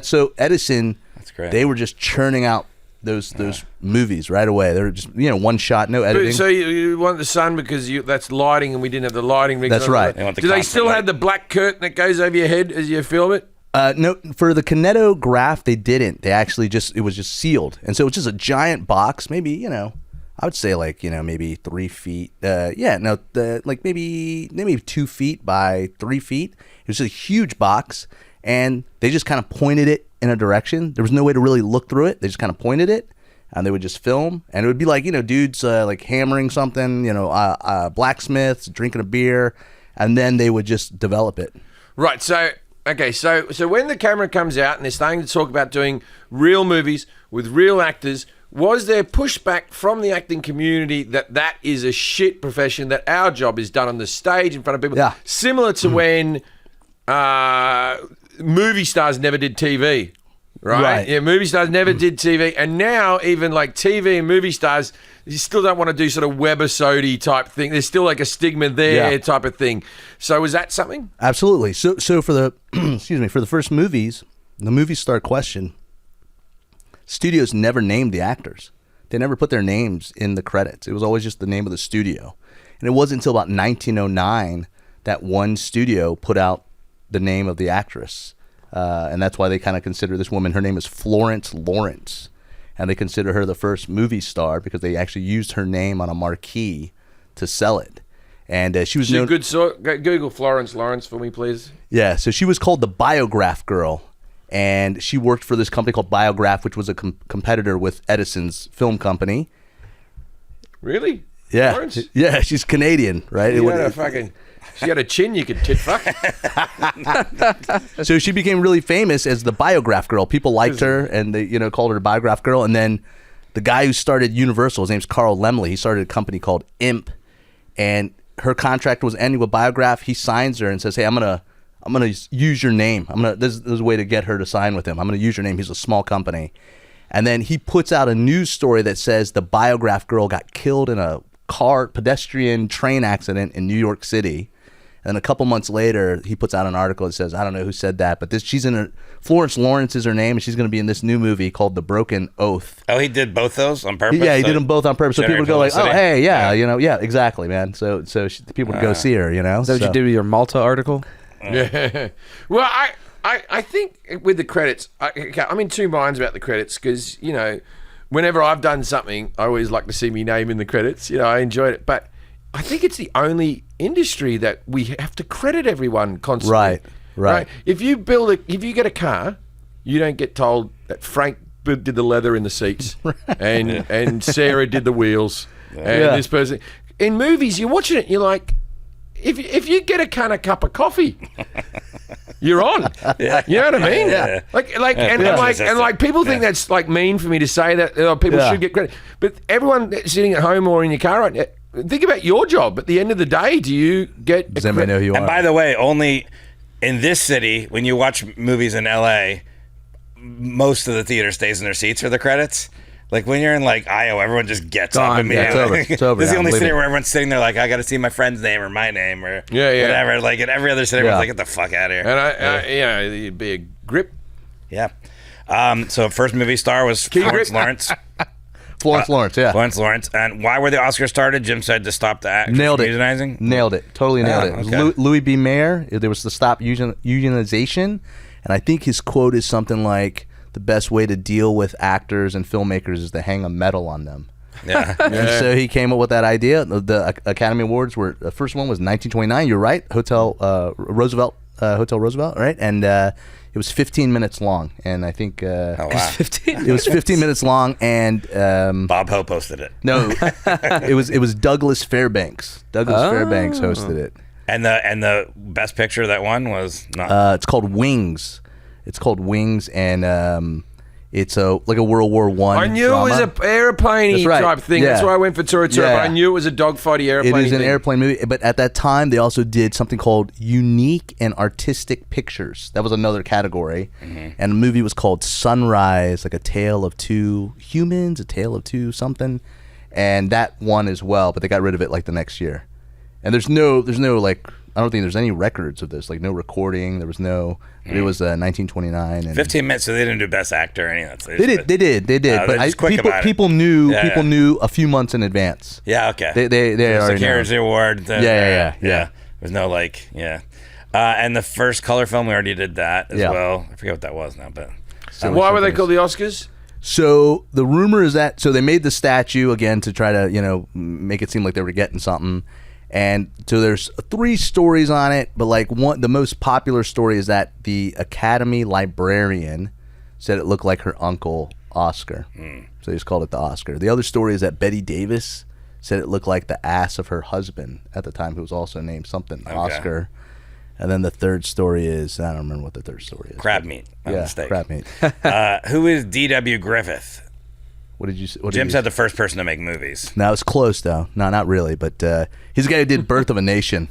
so Edison. That's great. They were just churning out those movies right away. They were just one shot, no editing. So you want the sun because that's lighting, and we didn't have the lighting. That's right. They want the Do they constant still light. have the black curtain that goes over your head as you film it? No, for the kinetograph they didn't. They actually it was just sealed, and so it's just a giant box. Maybe I would say maybe 3 feet. Maybe 2 feet by 3 feet. It was a huge box, and they just kind of pointed it in a direction. There was no way to really look through it. They just kind of pointed it, and they would just film. And it would be dudes hammering something, blacksmiths drinking a beer, and then they would just develop it. Right. So Okay, so when the camera comes out and they're starting to talk about doing real movies with real actors, was there pushback from the acting community that is a shit profession, that our job is done on the stage in front of people? Yeah. Similar to when movie stars never did TV, right? Right. Yeah, movie stars never did TV. And now even like TV and movie stars, you still don't want to do sort of webisode type thing. There's still like a stigma there type of thing. So was that something? Absolutely. So for the excuse me, for the first movies, the movie star question, studios never named the actors. They never put their names in the credits. It was always just the name of the studio. And it wasn't until about 1909 that one studio put out the name of the actress. And that's why they kind of consider this woman, her name is Florence Lawrence. And they consider her the first movie star because they actually used her name on a marquee to sell it. And she was known... Google Florence Lawrence for me, please. Yeah, so she was called the Biograph Girl. And she worked for this company called Biograph, which was a competitor with Edison's film company. Really? Yeah. Lawrence? Yeah, she's Canadian, right? She had a chin you could tit fuck. So she became really famous as the Biograph Girl. People liked her, and they called her Biograph Girl. And then the guy who started Universal, his name's Carl Laemmle. He started a company called Imp, and her contract was ending with Biograph. He signs her and says, "Hey, I'm gonna use your name. This is a way to get her to sign with him. I'm gonna use your name." He's a small company, and then he puts out a news story that says the Biograph Girl got killed in a pedestrian train accident in New York City. And a couple months later, he puts out an article that says, I don't know who said that, but Florence Lawrence is her name, and she's going to be in this new movie called The Broken Oath. Oh, he did both those on purpose? Yeah, he did them both on purpose. So people would go like, publicity. oh, hey, yeah, exactly, man. So people would go see her, Is that what you did with your Malta article? Yeah. Well, I think with the credits, I'm in two minds about the credits because, whenever I've done something, I always like to see me name in the credits. I enjoyed it. But I think it's the only industry that we have to credit everyone constantly. Right. If you get a car, you don't get told that Frank did the leather in the seats and Sarah did the wheels and this person. In movies, you're watching it, you're like, if you get a kind of cup of coffee, you're on. Yeah. You know what I mean? Yeah. Like people think that's like mean for me to say that people should get credit. But everyone sitting at home or in your car right now, think about your job. At the end of the day, do you get... Does anybody know who you are? And by the way, only in this city, when you watch movies in LA, most of the theater stays in their seats for the credits. Like when you're in like Iowa, everyone just gets up immediately. It's over. This is the only city where everyone's sitting there like, I got to see my friend's name or my name or whatever. Like in every other city, everyone's like, get the fuck out of here. And it'd be a grip. Yeah. So first movie star was Florence Lawrence. Florence Lawrence, yeah. Florence Lawrence. And why were the Oscars started? Jim said to stop the act. Nailed it. Unionizing? Nailed it. Totally nailed it. It was Okay. Louis B. Mayer. There was to stop unionization. And I think his quote is something like, the best way to deal with actors and filmmakers is to hang a medal on them. Yeah. And so he came up with that idea. The Academy Awards were, the first one was 1929. You're right. Hotel Roosevelt, right? And it was 15 minutes long. And I think Oh, wow. 15. it was 15 minutes long. And Bob Hope posted it. no, it was Douglas Fairbanks. Fairbanks hosted it. And the best picture that won was not. It's called Wings. And it's like a World War I. I knew drama. it was an airplane type thing. Yeah. That's why I went for Tura Tura, but I knew it was a dogfighty airplane. It is an thing. airplane movie, but at that time they also did something called unique and artistic pictures. That was another category, and the movie was called Sunrise, like a tale of two humans, a tale of two something, and that won as well. But they got rid of it like the next year, and there's no like. I don't think there's any records of this, like no recording. There was no. It was 1929. And 15 minutes, so they didn't do best actor or anything. They did. But people knew a few months in advance. Yeah, okay. They It's already the Carriage know. Award. Yeah. There's no and the first color film, we already did that as Yeah. well. I forget what that was now, but. Why were they called the Oscars? So the rumor is that they made the statue again to try to make it seem like they were getting something. And so there's 3 stories on it, but like the most popular story is that the Academy librarian said it looked like her uncle Oscar. So they just called it the Oscar. The other story is that Betty Davis said it looked like the ass of her husband at the time, who was also named something Oscar. And then the third story is, I don't remember what the third story is. Crab meat. My Yeah, mistake. crab meat. Who is D.W. Griffith? What did you say? Jim said the first person to make movies. No, it's close though. No, not really. But he's the guy who did Birth of a Nation.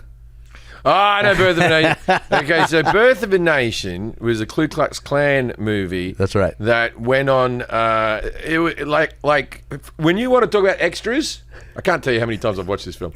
Oh, I know Birth of a Nation. Okay, so Birth of a Nation was a Ku Klux Klan movie. That's right. That went on. Like when you want to talk about extras, I can't tell you how many times I've watched this film.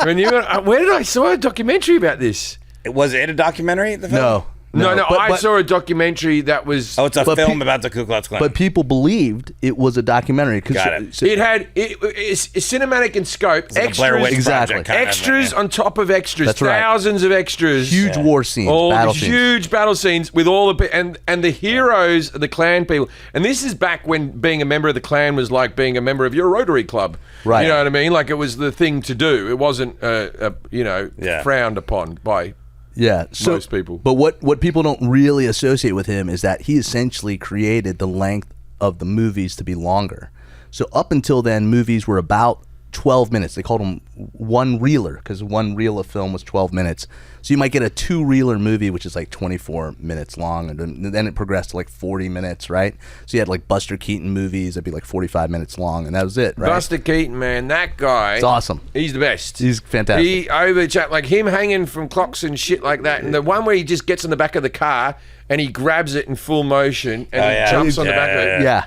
Where did I saw a documentary about this? Was it a documentary? The film? No. No, but- I but- saw a documentary that was. Oh, it's a But film about the Ku Klux Klan. But people believed it was a documentary. Got it. It had it's cinematic in scope. like a Blair Witch Exactly. Project kind of, Extras yeah. on top of extras. That's right. Thousands of extras. Huge war scenes, All battle the scenes. huge battle scenes with all the and the heroes, the Klan people. And this is back when being a member of the Klan was like being a member of your Rotary Club. Right. You know what I mean? Like it was the thing to do. It wasn't Yeah. frowned upon by. Yeah, so, Most people. But what people don't really associate with him is that he essentially created the length of the movies to be longer. So up until then, movies were about 12 minutes. They called them one reeler because one reel of film was 12 minutes. So you might get a two reeler movie, which is like 24 minutes long, and then it progressed to like 40 minutes, right? So you had like Buster Keaton movies that'd be like 45 minutes long, and that was it, right? Buster Keaton, man, that guy. It's awesome. He's the best. He's fantastic. He overchat like him hanging from clocks and shit like that. And the one where he just gets in the back of the car and he grabs it in full motion and Oh, he yeah. jumps on the back of it. Yeah,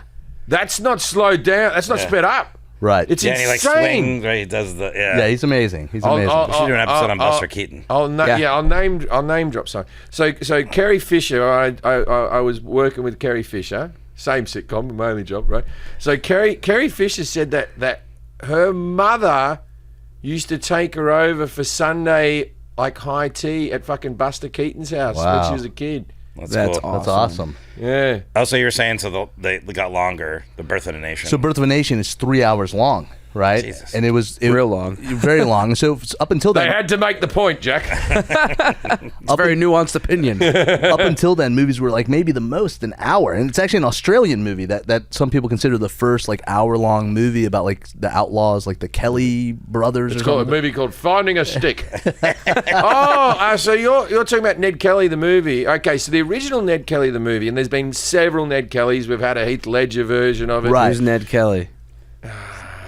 That's not slowed down. That's not sped up. right. It's Yeah, and he like insane. swings, right? He does the yeah, he's amazing. He's amazing. We should do an episode on Buster Keaton. I'll name drop some. So Carrie Fisher. I was working with Carrie Fisher. Same sitcom, my only job, right? So Carrie Fisher said that her mother used to take her over for Sunday like high tea at fucking Buster Keaton's house when Wow. she was a kid. That's That's cool. awesome. That's awesome. Yeah. Oh, so you're saying they got longer, the Birth of a Nation. So Birth of a Nation is 3 hours long, right? Jesus. And it was Real long. very long. So up until They then, had to make the point, Jack. It's a very nuanced opinion. up until then, movies were like maybe the most an hour, and it's actually an Australian movie that some people consider the first like hour-long movie about like the outlaws, like the Kelly brothers. It's or called a something. movie called Finding a Stick. So you're talking about Ned Kelly the movie. Okay, so the original Ned Kelly the movie, and there's been several Ned Kellys. We've had a Heath Ledger version of it. Right. Who's Ned Kelly?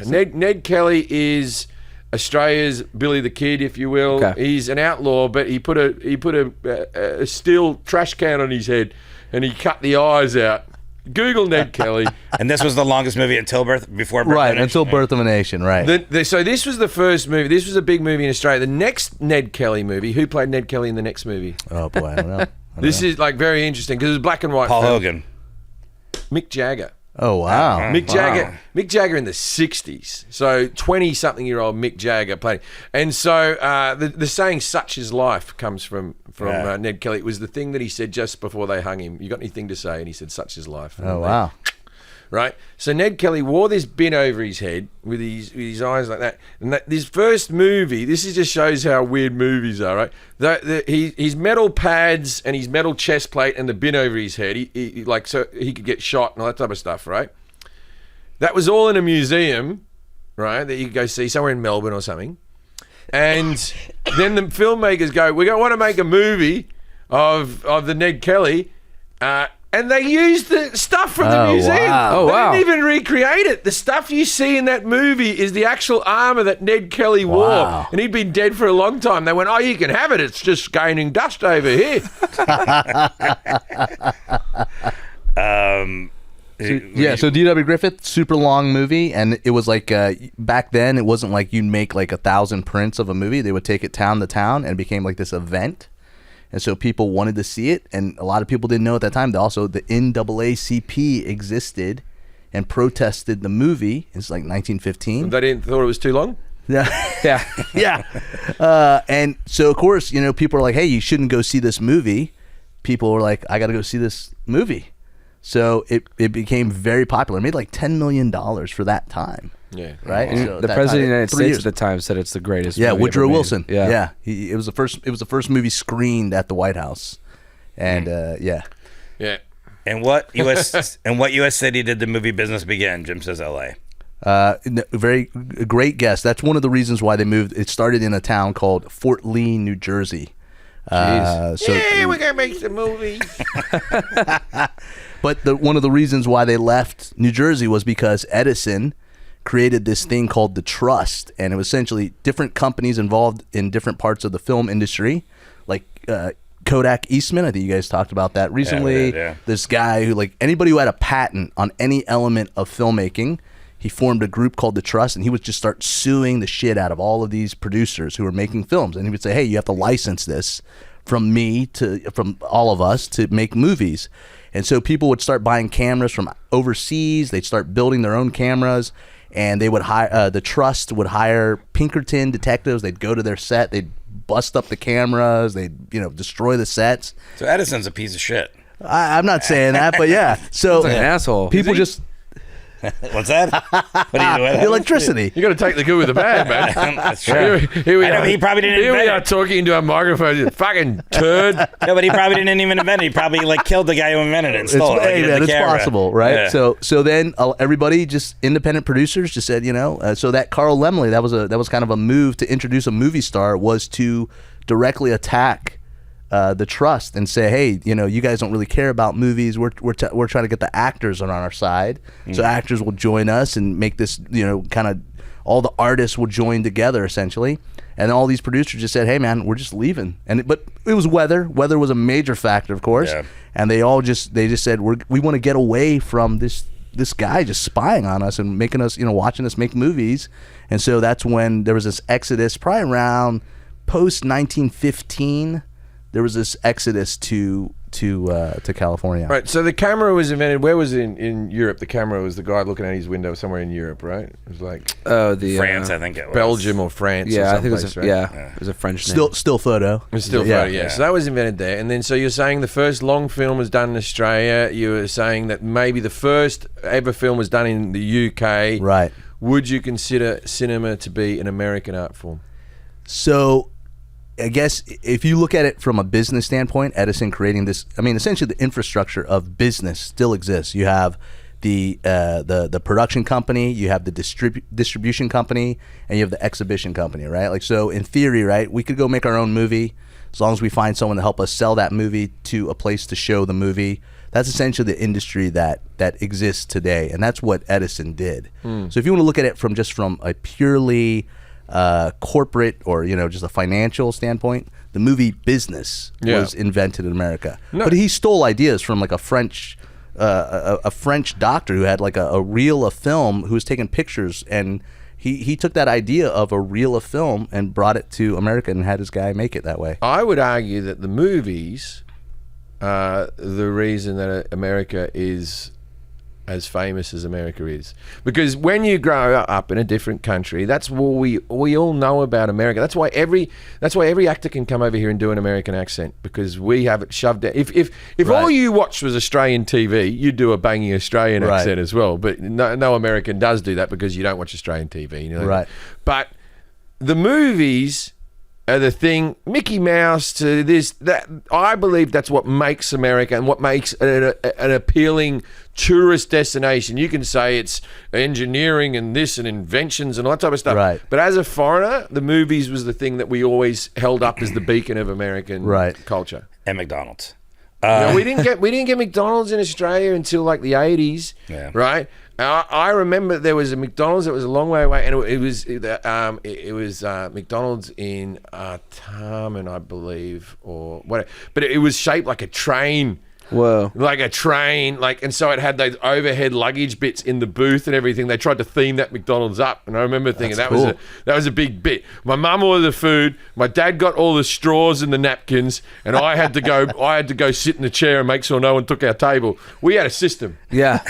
Ned Kelly is Australia's Billy the Kid, if you will. Okay. He's an outlaw, but he put a steel trash can on his head, and he cut the eyes out. Google Ned Kelly. and this was the longest movie before Birth of a Right, Nation. until Birth of a Nation, right. So this was the first movie. This was a big movie in Australia. The next Ned Kelly movie. Who played Ned Kelly in the next movie? Oh boy, I don't know. This is like very interesting because it was black and white. Paul film. Hogan. Mick Jagger. Oh wow. Mick Jagger in the 60s. So 20-something-year-old Mick Jagger playing. And so the saying "such is life" comes from Ned Kelly. It was the thing that he said just before they hung him. You got anything to say? And he said, "Such is life." Oh wow. Right? So Ned Kelly wore this bin over his head with his eyes like that. And this first movie, this just shows how weird movies are, right? His metal pads and his metal chest plate and the bin over his head, he like so he could get shot and all that type of stuff, right? That was all in a museum, right? That you could go see somewhere in Melbourne or something. And then the filmmakers go, "We want to make a movie of the Ned Kelly." And they used the stuff from the Oh, museum. wow. Oh, wow. They didn't even recreate it. The stuff you see in that movie is the actual armor that Ned Kelly wore. Wow. And he'd been dead for a long time. They went, "Oh, you can have it. It's just gaining dust over here." So D.W. Griffith, super long movie, and it was like back then it wasn't like you'd make like 1,000 prints of a movie. They would take it town to town, and it became like this event. And so people wanted to see it, and a lot of people didn't know at that time that also the NAACP existed and protested the movie. It's like 1915. They thought it was too long. Yeah, yeah. And so of course, people are like, "Hey, you shouldn't go see this movie." People were like, "I got to go see this movie." So it became very popular. It made like $10 million for that time. Yeah. Right. And So the that president of the time- United 3 States years. at the time said it's the greatest. Yeah, movie Woodrow ever made. Wilson. Yeah. It was the first movie screened at the White House, and yeah. Yeah. And what U.S. city did the movie business begin? Jim says L.A. Very great guess. That's one of the reasons why they moved. It started in a town called Fort Lee, New Jersey. Yeah, we're gonna make some movies. But one of the reasons why they left New Jersey was because Edison created this thing called the Trust, and it was essentially different companies involved in different parts of the film industry, like Kodak Eastman. I think you guys talked about that recently. Yeah. This guy who, like, anybody who had a patent on any element of filmmaking, he formed a group called the Trust, and he would just start suing the shit out of all of these producers who were making films. And he would say, hey, you have to license this from all of us to make movies. And so people would start buying cameras from overseas. They'd start building their own cameras, and they would hire the Trust would hire Pinkerton detectives. They'd go to their set. They'd bust up the cameras. They'd destroy the sets. So Edison's a piece of shit. I'm not saying that, but yeah. So He's like an asshole. people just What's that? What are you doing? the electricity. You got to take the good with the bad, man. That's true. Here we I know, are. he probably didn't Here we invent are it. talking into our microphone. You fucking turd. No, but he probably didn't even invent it. He probably killed the guy who invented it and stole it. Like, he Hey, did man, the it's camera. possible, right? Yeah. So then everybody, just independent producers, just said, so that Carl Laemmle, that was kind of a move to introduce a movie star, was to directly attack the Trust and say, hey, you guys don't really care about movies. We're trying to get the actors on our side, so actors will join us and make this, kind of all the artists will join together essentially. And all these producers just said, hey man, we're just leaving. But it was weather. Weather was a major factor, of course. Yeah. And they just said, we want to get away from this guy just spying on us and making us, watching us make movies. And so that's when there was this exodus, probably around post 1915. There was this exodus to California. Right, so the camera was invented. Where was it in Europe? The camera was the guy looking at his window somewhere in Europe, right? It was like France, I think it was. Belgium or France. Yeah, or I think it was someplace, right? it was a French name. Still photo. It was still photo, yeah. So that was invented there. And then, so you're saying the first long film was done in Australia. You were saying that maybe the first ever film was done in the UK. Right. Would you consider cinema to be an American art form? So I guess if you look at it from a business standpoint, Edison creating this, essentially the infrastructure of business still exists. You have the production company, you have the distribution company, and you have the exhibition company, right? Like, so in theory, right, we could go make our own movie as long as we find someone to help us sell that movie to a place to show the movie. That's essentially the industry that exists today, and that's what Edison did. So if you want to look at it from a purely corporate or just a financial standpoint, the movie business was invented in America. No. But he stole ideas from like a French doctor who had like a reel of film, who was taking pictures, and he took that idea of a reel of film and brought it to America and had his guy make it that way. I would argue that the movies are the reason that America is as famous as America is, because when you grow up in a different country, that's what we all know about America. That's why every actor can come over here and do an American accent, because we have it shoved down. If all you watched was Australian TV, you'd do a banging Australian accent as well. But no American does do that, because you don't watch Australian TV. Right. But the movies are the thing. Mickey Mouse to this, that, I believe that's what makes America and what makes it an appealing tourist destination. You can say it's engineering and this and inventions and all that type of stuff. Right. But as a foreigner, the movies was the thing that we always held up as the beacon of American culture. And McDonald's. We didn't get McDonald's in Australia until like the 80s, right? I remember there was a McDonald's that was a long way away, and it was McDonald's in Tarman, I believe, or whatever. But it was shaped like a train. Whoa. Like a train, and so it had those overhead luggage bits in the booth and everything. They tried to theme that McDonald's up, and I remember thinking that was a big bit. My mum ordered the food, my dad got all the straws and the napkins, and I had to go sit in the chair and make sure no one took our table. We had a system. Yeah.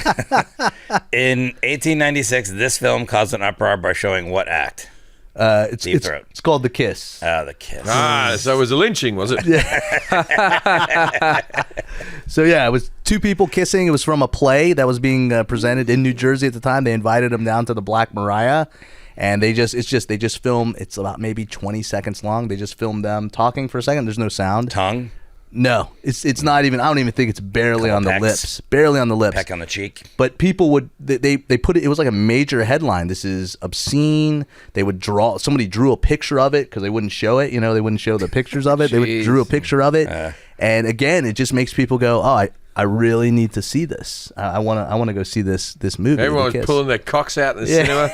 In 1896, this film caused an uproar by showing what act? It's called The Kiss. Oh, The Kiss. So it was a lynching, was it? So yeah, it was two people kissing. It was from a play that was being presented in New Jersey at the time. They invited them down to the Black Maria, and they just film. It's about maybe 20 seconds long. They just filmed them talking for a second. There's no sound. Tongue? No, it's not even. I don't even think it's barely Couple on the pecks. lips. Barely on the lips. Peck on the cheek. But people would they put it. It was like a major headline. This is obscene. They would draw. Somebody drew a picture of it because they wouldn't show it. You know, they wouldn't show the pictures of it. They drew a picture of it. And again, it just makes people go, "Oh, I really need to see this. I want to go see this movie." Everyone's pulling their cocks out in the cinema.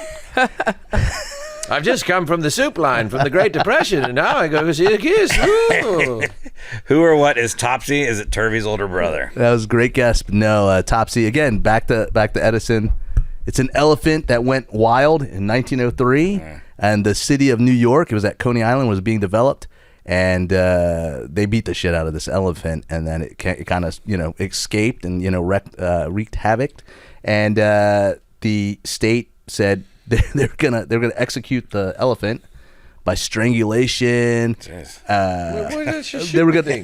I've just come from the soup line from the Great Depression, and now I go to see a kiss. Ooh. Who or what is Topsy? Is it Turvey's older brother? That was a great guess. But no, Topsy again. Back to Edison. It's an elephant that went wild in 1903, and the city of New York. It was at Coney Island. Was being developed, and they beat the shit out of this elephant, and then it kind of escaped and wreaked havoc, and the state said they're gonna execute the elephant by strangulation. They were gonna.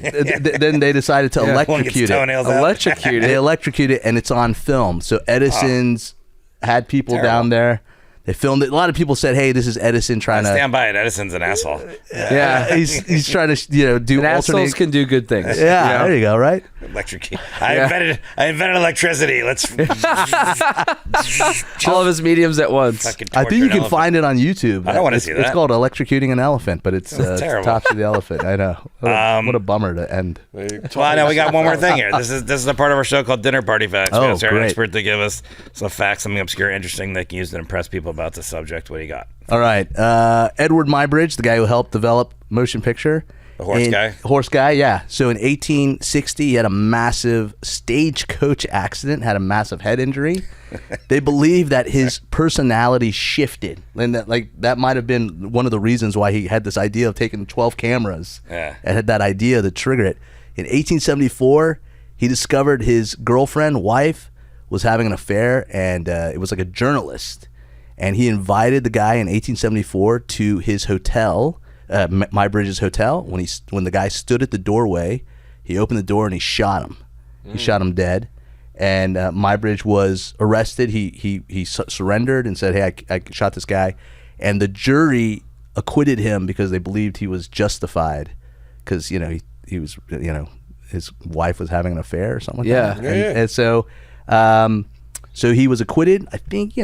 Then they decided to electrocute it. They electrocuted it, and it's on film. So Edison's had people down there. They filmed it. A lot of people said, "Hey, this is Edison trying to stand by it." Edison's an asshole. Yeah, he's trying to do and assholes can do good things. Yeah, there you go. Right. Electrocute. I invented electricity. Let's all of his mediums at once. I think you can find it on YouTube. I don't want to see that. It's called Electrocuting an Elephant, but it's terrible. Topsy the Elephant. I know. What a bummer to end. Well, I know we got one more thing here. This is the part of our show called Dinner Party Facts. We asked our great. expert to give us some facts, something obscure, interesting they can use to impress people about the subject. What do you got? All right. Edward Muybridge, the guy who helped develop motion picture. The horse guy? Horse guy, yeah. So in 1860, he had a massive stagecoach accident, had a massive head injury. They believe that his personality shifted, and that might have been one of the reasons why he had this idea of taking 12 cameras. Yeah. And had that idea to trigger it. In 1874, he discovered his wife, was having an affair, and it was like a journalist. And he invited the guy in 1874 to his hotel, Muybridge's hotel. When the guy stood at the doorway, he opened the door and he shot him. He shot him dead. And Muybridge was arrested. He surrendered and said, "Hey, I shot this guy." And the jury acquitted him because they believed he was justified, because he was his wife was having an affair or something like that. And so so he was acquitted. I think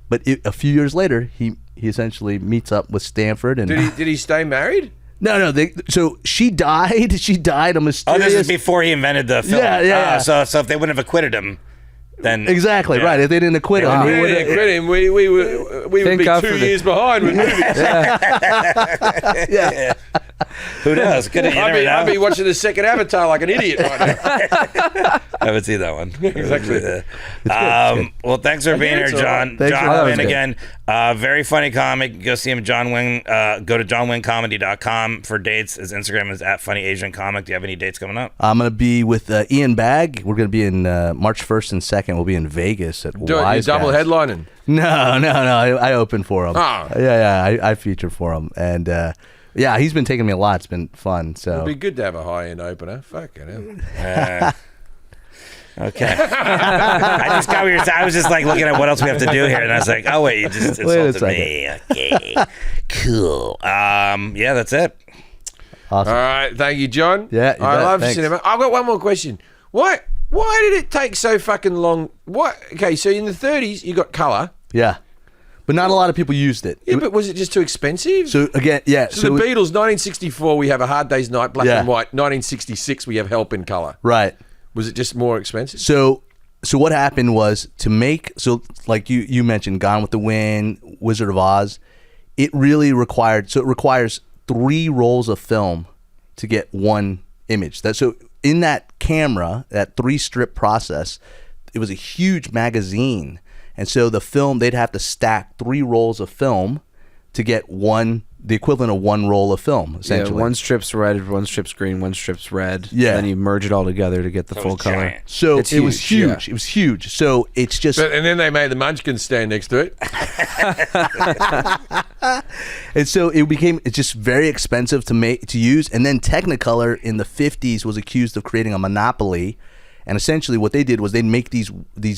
But a few years later, he essentially meets up with Stanford. And did he stay married? No. So she died. She died a mysterious. Oh, this is before he invented the film. Yeah. So if they wouldn't have acquitted him, then exactly right. If they didn't acquit him, We didn't quit him. We would be 2 years behind with movies. Yeah. Who knows? I'd be watching the second Avatar like an idiot right now. I haven't seen that one. Exactly. Well, thanks for being here, John. Thanks for John having Wynn me. again. Very funny comic. Go see him, John Wynn. Go to johnwyncomedy.com for dates. His Instagram is @funnyasiancomic. Do you have any dates coming up? I'm going to be with Ian Bagg. We're going to be in March 1st and 2nd. We'll be in Vegas at Wise You double Guys. headlining. No. I open for him. Oh. Yeah. I feature for him. And yeah, he's been taking me a lot. It's been fun. So It'd be good to have a high-end opener. Fucking hell. Okay. I just got what you're saying. I was just like looking at what else we have to do here, and I was like, oh wait, you just insulted me. Okay. Cool. Yeah, that's it. awesome. All right, thank you, John. Yeah, you I bet. love Thanks. cinema. I've got one more question. Why did it take so fucking long? What? Okay, so in the 30s you got color. Yeah. But not a lot of people used it. Yeah, but was it just too expensive? So again, yeah. So the Beatles, 1964, we have A Hard Day's Night, black Yeah. and white. 1966, we have Help in color. Right. Was it just more expensive? So what happened was like you mentioned, Gone with the Wind, Wizard of Oz. It requires 3 rolls of film to get one image. So in that camera, that 3-strip process, it was a huge magazine. And so the film, they'd have to stack 3 rolls of film to get the equivalent of 1 roll of film, essentially. Yeah, one strip's red, one strip's green, one strip's red. Yeah. And then you merge it all together to get the full color. giant. So It's it was huge, huge. It was huge. So it's just, And then they made the Munchkins stand next to it. and so it's just very expensive to use. And then Technicolor in the 50s was accused of creating a monopoly. And essentially what they did was they'd make these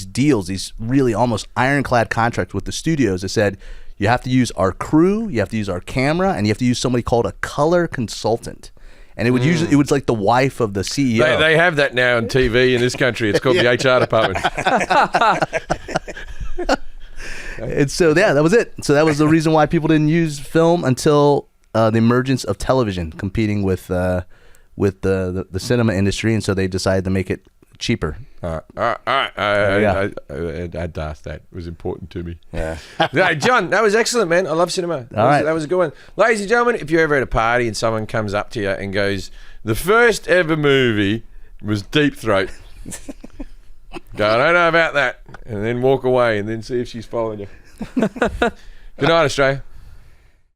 deals, these really almost ironclad contracts with the studios that said, you have to use our crew, you have to use our camera, and you have to use somebody called a color consultant. and it would usually it was like the wife of the CEO. They have that now on TV in this country. It's called the HR department. And so that was it. So that was the reason why people didn't use film until the emergence of television, competing with the cinema industry, and so they decided to make it cheaper. All right. I had to ask that. It was important to me. Yeah. Hey, John, that was excellent, man. I love cinema. That was a good one. Ladies and gentlemen, if you're ever at a party and someone comes up to you and goes, the first ever movie was Deep Throat. Go, I don't know about that. And then walk away and then see if she's following you. Good night, Australia.